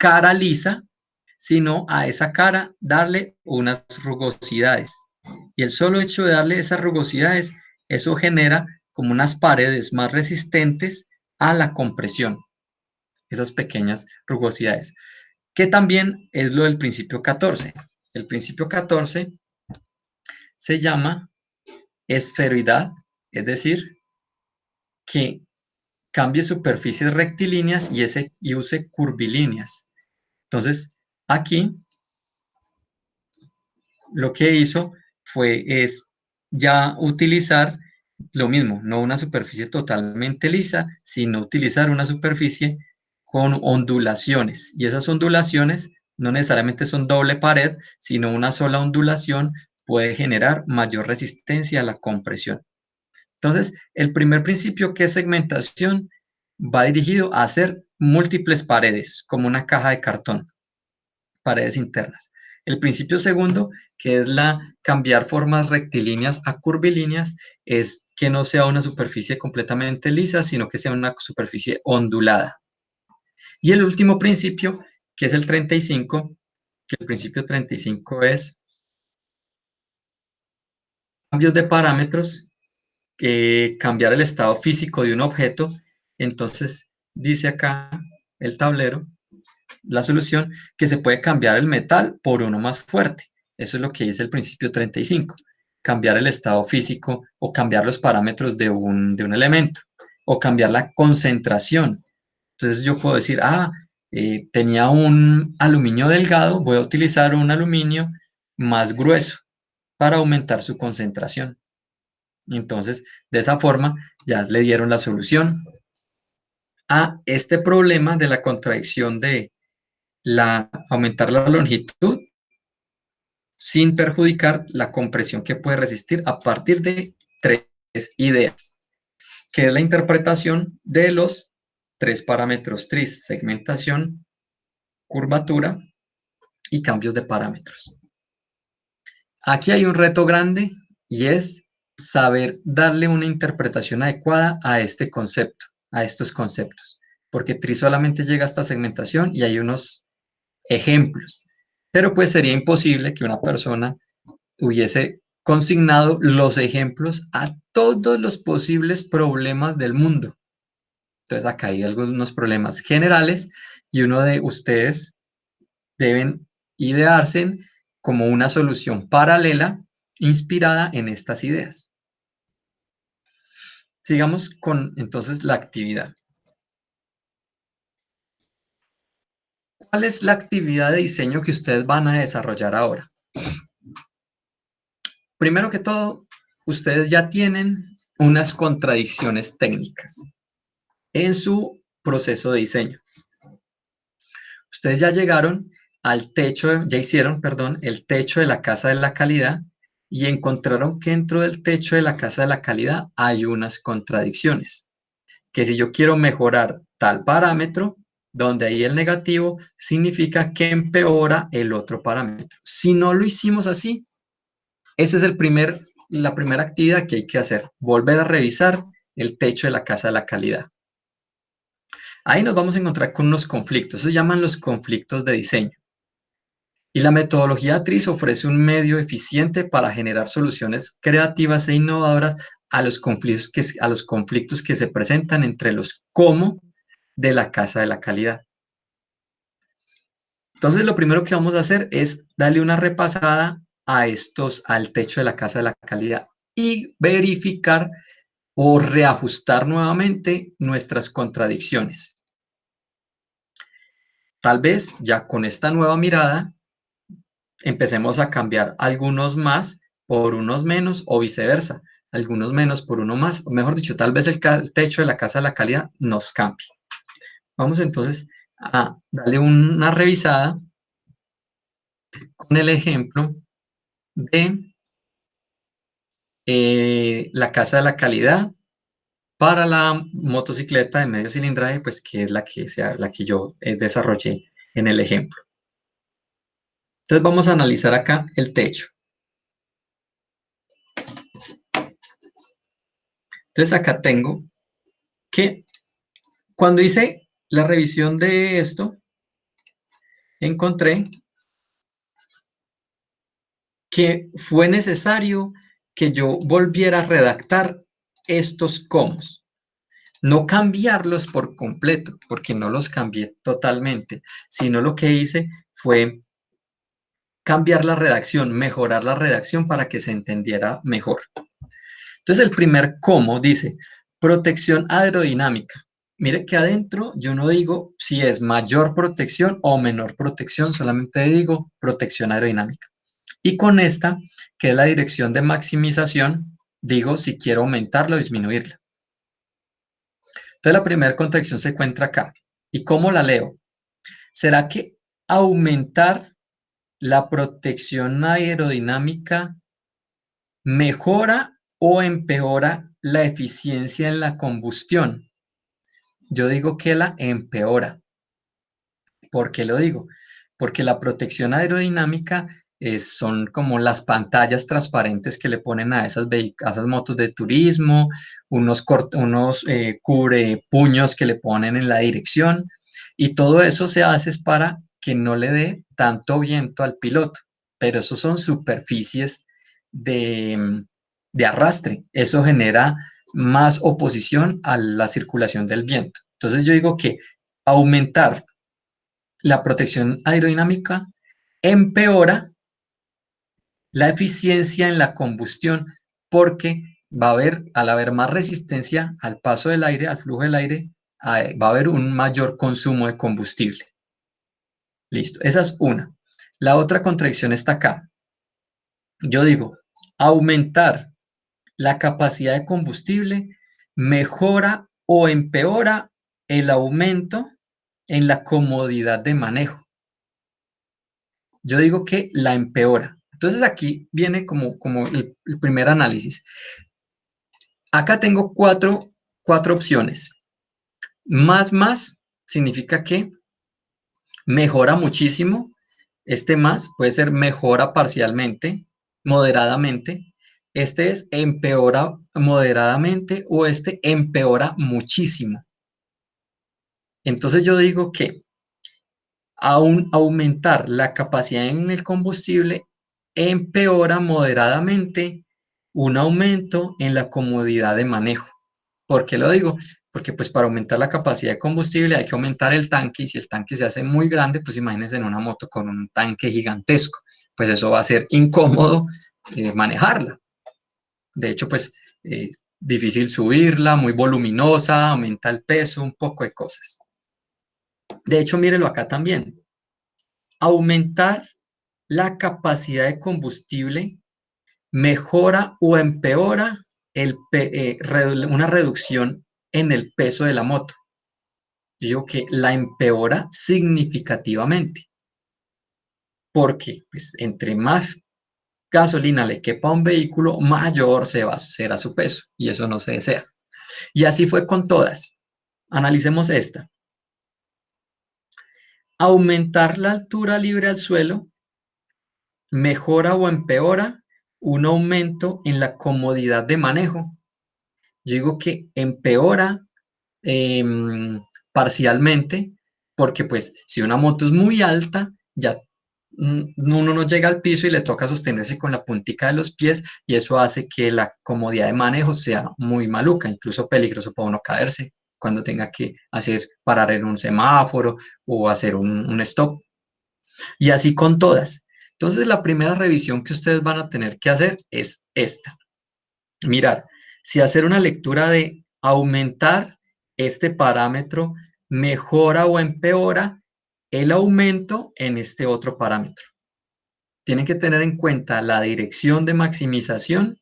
cara lisa, sino a esa cara darle unas rugosidades. Y el solo hecho de darle esas rugosidades, eso genera como unas paredes más resistentes a la compresión, esas pequeñas rugosidades, que también es lo del principio 14. El principio 14 se llama esferoidad, es decir, que cambie superficies rectilíneas y use curvilíneas. Entonces, aquí lo que hizo es ya utilizar lo mismo, no una superficie totalmente lisa, sino utilizar una superficie con ondulaciones. Y esas ondulaciones no necesariamente son doble pared, sino una sola ondulación puede generar mayor resistencia a la compresión. Entonces, el primer principio, que es segmentación, va dirigido a hacer múltiples paredes, como una caja de cartón, paredes internas. El principio segundo, que es la cambiar formas rectilíneas a curvilíneas, es que no sea una superficie completamente lisa, sino que sea una superficie ondulada. Y el último principio, que es el 35, que el principio 35 es cambios de parámetros, cambiar el estado físico de un objeto. Entonces, dice acá el tablero, la solución, que se puede cambiar el metal por uno más fuerte. Eso es lo que dice el principio 35. Cambiar el estado físico o cambiar los parámetros de un elemento o cambiar la concentración. Entonces yo puedo decir, tenía un aluminio delgado, voy a utilizar un aluminio más grueso para aumentar su concentración. Entonces, de esa forma, ya le dieron la solución a este problema de la contradicción de aumentar la longitud sin perjudicar la compresión que puede resistir a partir de tres ideas, que es la interpretación de los tres parámetros TRIS: segmentación, curvatura y cambios de parámetros. Aquí hay un reto grande y es saber darle una interpretación adecuada a este concepto, a estos conceptos, porque TRIS solamente llega hasta segmentación y hay unos ejemplos, pero pues sería imposible que una persona hubiese consignado los ejemplos a todos los posibles problemas del mundo. Entonces acá hay algunos problemas generales y uno de ustedes deben idearse como una solución paralela inspirada en estas ideas. Sigamos con entonces la actividad. ¿Cuál es la actividad de diseño que ustedes van a desarrollar ahora? Primero que todo, ustedes ya tienen unas contradicciones técnicas en su proceso de diseño. Ustedes ya llegaron al techo, ya hicieron, perdón, el techo de la casa de la calidad y encontraron que dentro del techo de la casa de la calidad hay unas contradicciones. Que si yo quiero mejorar tal parámetro, donde ahí el negativo significa que empeora el otro parámetro. Si no lo hicimos así, esa es la primera actividad que hay que hacer, volver a revisar el techo de la casa de la calidad. Ahí nos vamos a encontrar con unos conflictos, se llaman los conflictos de diseño. Y la metodología TRIS ofrece un medio eficiente para generar soluciones creativas e innovadoras a los conflictos que se presentan entre los cómo de la casa de la calidad. Entonces, lo primero que vamos a hacer es darle una repasada al techo de la casa de la calidad y verificar o reajustar nuevamente nuestras contradicciones. Tal vez ya con esta nueva mirada empecemos a cambiar algunos más por unos menos o viceversa, algunos menos por uno más, o mejor dicho, tal vez el techo de la casa de la calidad nos cambie. Vamos entonces a darle una revisada con el ejemplo de la casa de la calidad para la motocicleta de medio cilindraje, pues que es la que yo desarrollé en el ejemplo. Entonces vamos a analizar acá el techo. Entonces acá tengo que cuando hice la revisión de esto, encontré que fue necesario que yo volviera a redactar estos comos. No cambiarlos por completo, porque no los cambié totalmente, sino lo que hice fue cambiar la redacción, mejorar la redacción para que se entendiera mejor. Entonces el primer cómo dice protección aerodinámica. Mire que adentro yo no digo si es mayor protección o menor protección, solamente digo protección aerodinámica. Y con esta, que es la dirección de maximización, Digo si quiero aumentarla o disminuirla. Entonces la primera contradicción se encuentra acá. ¿Y cómo la leo? ¿Será que aumentar la protección aerodinámica mejora o empeora la eficiencia en la combustión? Yo digo que la empeora. ¿Por qué lo digo? Porque la protección aerodinámica son como las pantallas transparentes que le ponen a a esas motos de turismo, unos cubre puños que le ponen en la dirección, y todo eso se hace es para que no le dé tanto viento al piloto, pero eso son superficies de, de arrastre, eso genera más oposición a la circulación del viento. Entonces yo digo que aumentar la protección aerodinámica empeora la eficiencia en la combustión porque al haber más resistencia al paso del aire, al flujo del aire, va a haber un mayor consumo de combustible. Listo, esa es una. La otra contradicción está acá. Yo digo, aumentar la capacidad de combustible mejora o empeora el aumento en la comodidad de manejo. Yo digo que la empeora. Entonces aquí viene como el primer análisis. Acá tengo cuatro opciones. Más significa que mejora muchísimo. Este más puede ser mejora parcialmente, moderadamente. Este es empeora moderadamente o este empeora muchísimo. Entonces yo digo que aumentar la capacidad en el combustible empeora moderadamente un aumento en la comodidad de manejo. ¿Por qué lo digo? Porque pues para aumentar la capacidad de combustible hay que aumentar el tanque y si el tanque se hace muy grande, pues imagínense en una moto con un tanque gigantesco, pues eso va a ser incómodo manejarla. De hecho, pues difícil subirla, muy voluminosa, aumenta el peso, un poco de cosas. De hecho, mírelo acá también. Aumentar la capacidad de combustible mejora o empeora una reducción en el peso de la moto. Yo digo que la empeora significativamente, porque pues, entre más gasolina le quepa a un vehículo, mayor será su peso, y eso no se desea. Y así fue con todas. Analicemos esta. Aumentar la altura libre al suelo mejora o empeora un aumento en la comodidad de manejo. Yo digo que empeora eh, parcialmente, porque pues si una moto es muy alta, ya uno no llega al piso y le toca sostenerse con la puntica de los pies y eso hace que la comodidad de manejo sea muy maluca, incluso peligroso para uno caerse cuando tenga que parar en un semáforo o hacer un stop. Y así con todas. Entonces la primera revisión que ustedes van a tener que hacer es esta. Mirar, si hacer una lectura de aumentar este parámetro mejora o empeora el aumento en este otro parámetro. Tienen que tener en cuenta la dirección de maximización,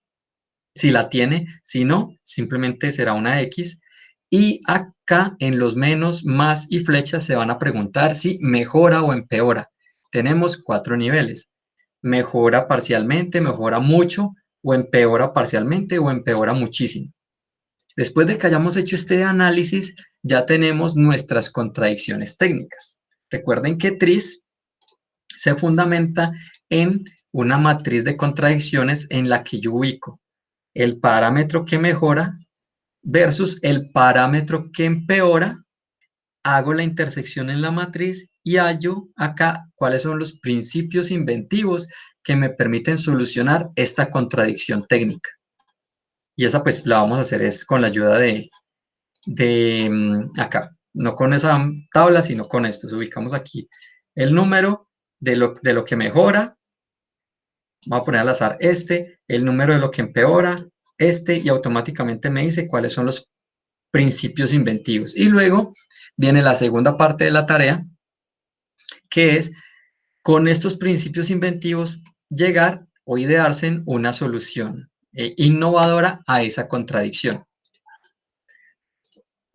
si la tiene, si no, simplemente será una X. Y acá en los menos, más y flechas se van a preguntar si mejora o empeora. Tenemos 4 niveles. Mejora parcialmente, mejora mucho, o empeora parcialmente o empeora muchísimo. Después de que hayamos hecho este análisis, ya tenemos nuestras contradicciones técnicas. Recuerden que TRIZ se fundamenta en una matriz de contradicciones en la que yo ubico el parámetro que mejora versus el parámetro que empeora, hago la intersección en la matriz y hallo acá cuáles son los principios inventivos que me permiten solucionar esta contradicción técnica. Y esa pues la vamos a hacer es con la ayuda de acá, no con esa tabla, sino con esto. Ubicamos aquí el número de lo que mejora, voy a poner al azar el número de lo que empeora, y automáticamente me dice cuáles son los principios inventivos. Y luego viene la segunda parte de la tarea, que es con estos principios inventivos llegar o idearse en una solución innovadora a esa contradicción.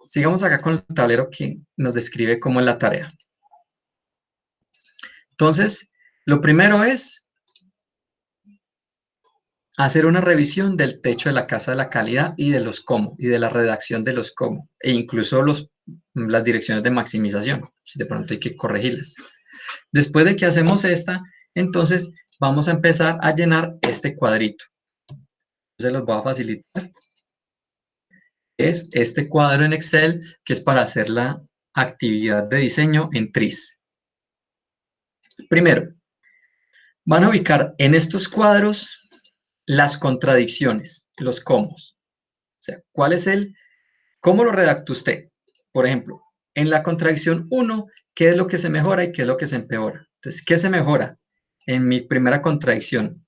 Sigamos acá con el tablero que nos describe cómo es la tarea. Entonces, lo primero es hacer una revisión del techo de la casa de la calidad y de los cómo, y de la redacción de los cómo, e incluso las direcciones de maximización, si de pronto hay que corregirlas. Después de que hacemos esta, entonces vamos a empezar a llenar este cuadrito. Entonces los voy a facilitar. Es este cuadro en Excel, que es para hacer la actividad de diseño en TRIZ. Primero, van a ubicar en estos cuadros las contradicciones, los cómo. O sea, ¿cómo lo redacta usted? Por ejemplo, en la contradicción 1, ¿qué es lo que se mejora y qué es lo que se empeora? Entonces, ¿qué se mejora? En mi primera contradicción,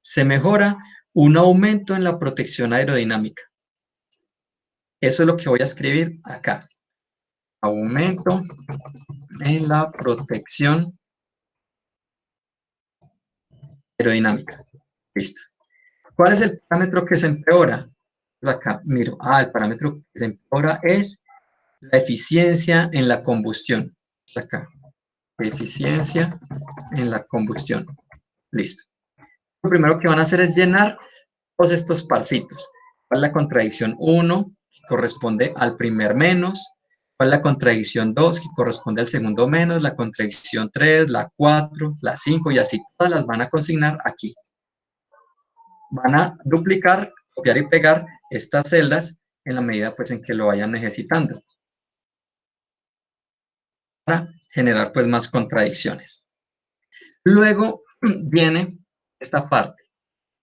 se mejora un aumento en la protección aerodinámica. Eso es lo que voy a escribir acá. Aumento en la protección aerodinámica. Listo. ¿Cuál es el parámetro que se empeora? Pues acá, miro, el parámetro que se empeora es la eficiencia en la combustión. Acá, eficiencia en la combustión. Listo. Lo primero que van a hacer es llenar todos estos parcitos. ¿Cuál es la contradicción 1? Que corresponde al primer menos. ¿Cuál es la contradicción 2? Que corresponde al segundo menos. La contradicción 3, la 4, la 5 y así todas las van a consignar aquí. Van a duplicar, copiar y pegar estas celdas en la medida pues en que lo vayan necesitando, para generar pues más contradicciones. Luego viene esta parte.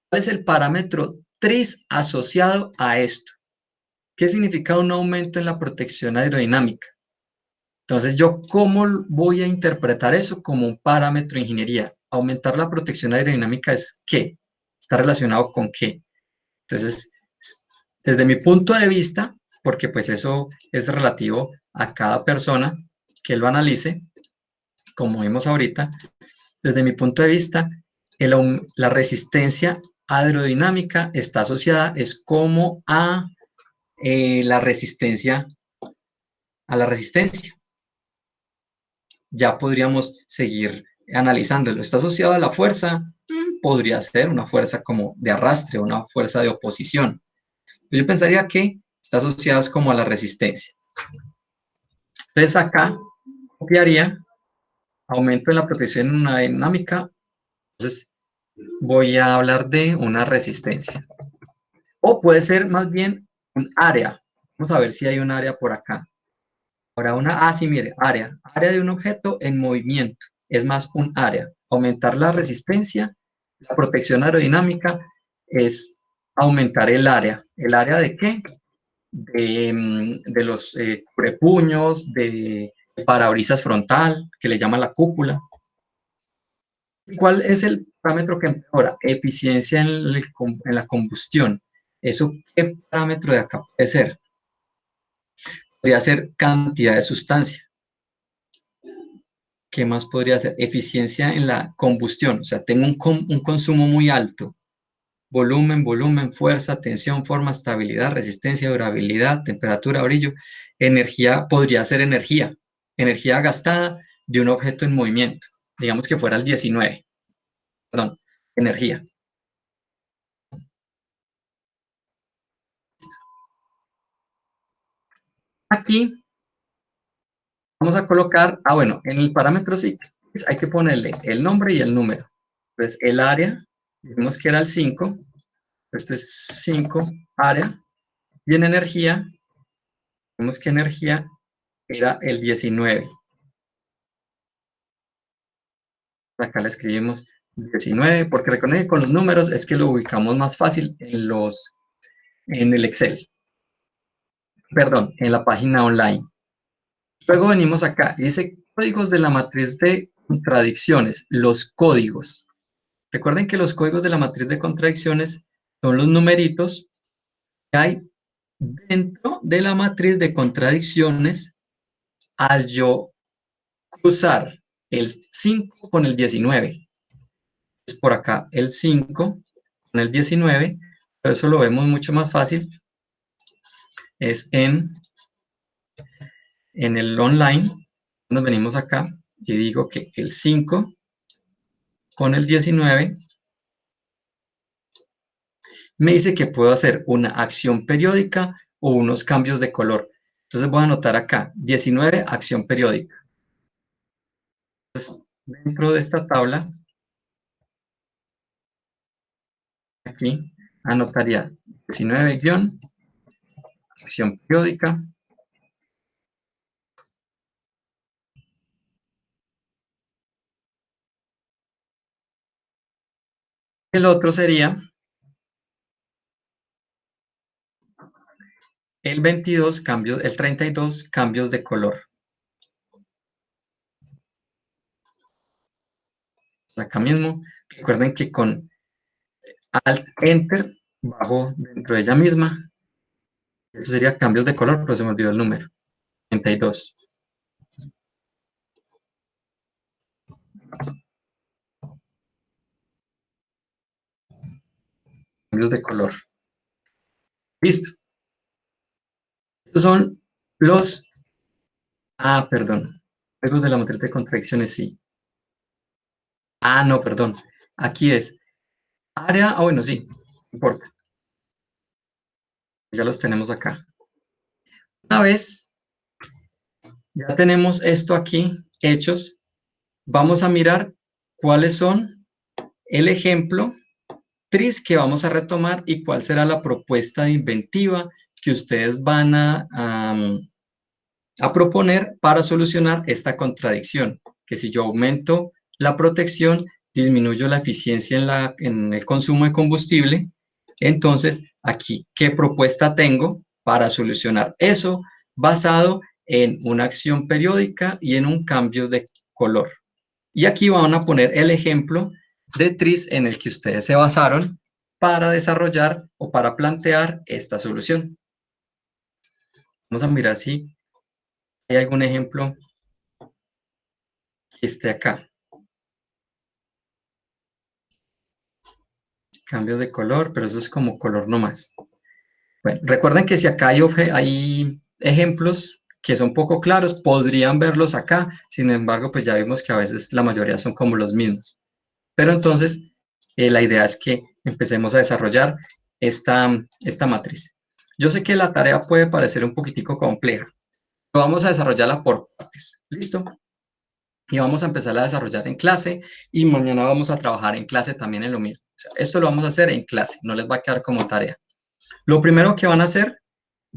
¿Cuál es el parámetro TRIZ asociado a esto? ¿Qué significa un aumento en la protección aerodinámica? Entonces, ¿yo cómo voy a interpretar eso como un parámetro de ingeniería? Aumentar la protección aerodinámica es ¿qué? ¿Está relacionado con qué? Entonces, desde mi punto de vista, porque pues eso es relativo a cada persona que lo analice, como vimos ahorita, desde mi punto de vista, la resistencia aerodinámica está asociada es como a la resistencia, Ya podríamos seguir analizándolo. ¿Está asociado a la fuerza? Podría ser una fuerza como de arrastre, una fuerza de oposición. Yo pensaría que está asociado como a la resistencia. Entonces acá copiaría aumento en la protección aerodinámica. Entonces voy a hablar de una resistencia. O puede ser más bien un área. Vamos a ver si hay un área por acá. Ahora sí, mire, área de un objeto en movimiento. Es más un área. Aumentar la resistencia, la protección aerodinámica es aumentar el área. ¿El área de qué? De los cubrepuños, de parabrisas frontal, que le llama la cúpula. ¿Cuál es el parámetro que empeora? Eficiencia en la combustión. ¿Eso qué parámetro de acá puede ser? Podría ser cantidad de sustancia. ¿Qué más podría ser? Eficiencia en la combustión. O sea, tengo un consumo muy alto. Volumen, fuerza, tensión, forma, estabilidad, resistencia, durabilidad, temperatura, brillo. Energía podría ser energía. Energía gastada de un objeto en movimiento. Digamos que fuera el 19. Perdón, energía. Aquí vamos a colocar, bueno, en el parámetro sí, hay que ponerle el nombre y el número. Entonces, el área, dijimos que era el 5, esto es 5 área, y en energía, vemos que energía era el 19. Acá le escribimos 19, porque recuerden que con los números es que lo ubicamos más fácil en el Excel. Perdón, en la página online. Luego venimos acá y dice códigos de la matriz de contradicciones, los códigos. Recuerden que los códigos de la matriz de contradicciones son los numeritos que hay dentro de la matriz de contradicciones al yo cruzar el 5 con el 19. Es por acá el 5 con el 19. Pero eso lo vemos mucho más fácil, es en el online. Nos venimos acá y digo que el 5 con el 19 me dice que puedo hacer una acción periódica o unos cambios de color. Entonces voy a anotar acá, 19, acción periódica. Entonces, dentro de esta tabla, aquí, anotaría 19 guión, acción periódica. El otro sería el 22, cambios, el 32, cambios de color. Acá mismo, recuerden que con Alt Enter bajo dentro de ella misma. Eso sería cambios de color, pero se me olvidó el número. 32. Cambios de color. Listo. Estos son los... Ah, perdón. Juegos de la matriz de contradicciones, sí. Ah, no, perdón. Aquí es área... Ah, bueno, sí. No importa. Ya los tenemos acá. Una vez ya tenemos esto aquí hechos, vamos a mirar cuáles son el ejemplo tris que vamos a retomar y cuál será la propuesta de inventiva que ustedes van a proponer para solucionar esta contradicción, que si yo aumento la protección, disminuyo la eficiencia en el consumo de combustible, entonces aquí, ¿qué propuesta tengo para solucionar eso basado en una acción periódica y en un cambio de color? Y aquí van a poner el ejemplo de tris en el que ustedes se basaron para desarrollar o para plantear esta solución. Vamos a mirar si hay algún ejemplo que esté acá. Cambios de color, pero eso es como color nomás. Bueno, recuerden que si acá hay ejemplos que son poco claros, podrían verlos acá. Sin embargo, pues ya vimos que a veces la mayoría son como los mismos. Pero entonces, la idea es que empecemos a desarrollar esta matriz. Yo sé que la tarea puede parecer un poquitico compleja, pero vamos a desarrollarla por partes. ¿Listo? Y vamos a empezar a desarrollar en clase y mañana vamos a trabajar en clase también en lo mismo. O sea, esto lo vamos a hacer en clase, no les va a quedar como tarea. Lo primero que van a hacer,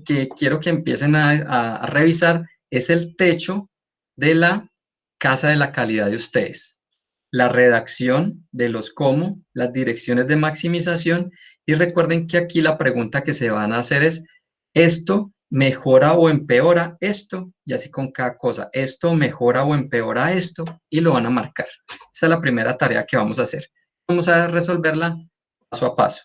que quiero que empiecen a revisar, es el techo de la casa de la calidad de ustedes. La redacción de los cómo, las direcciones de maximización y recuerden que aquí la pregunta que se van a hacer es, ¿esto mejora o empeora esto? Y así con cada cosa, ¿esto mejora o empeora esto? Y lo van a marcar. Esa es la primera tarea que vamos a hacer. Vamos a resolverla paso a paso.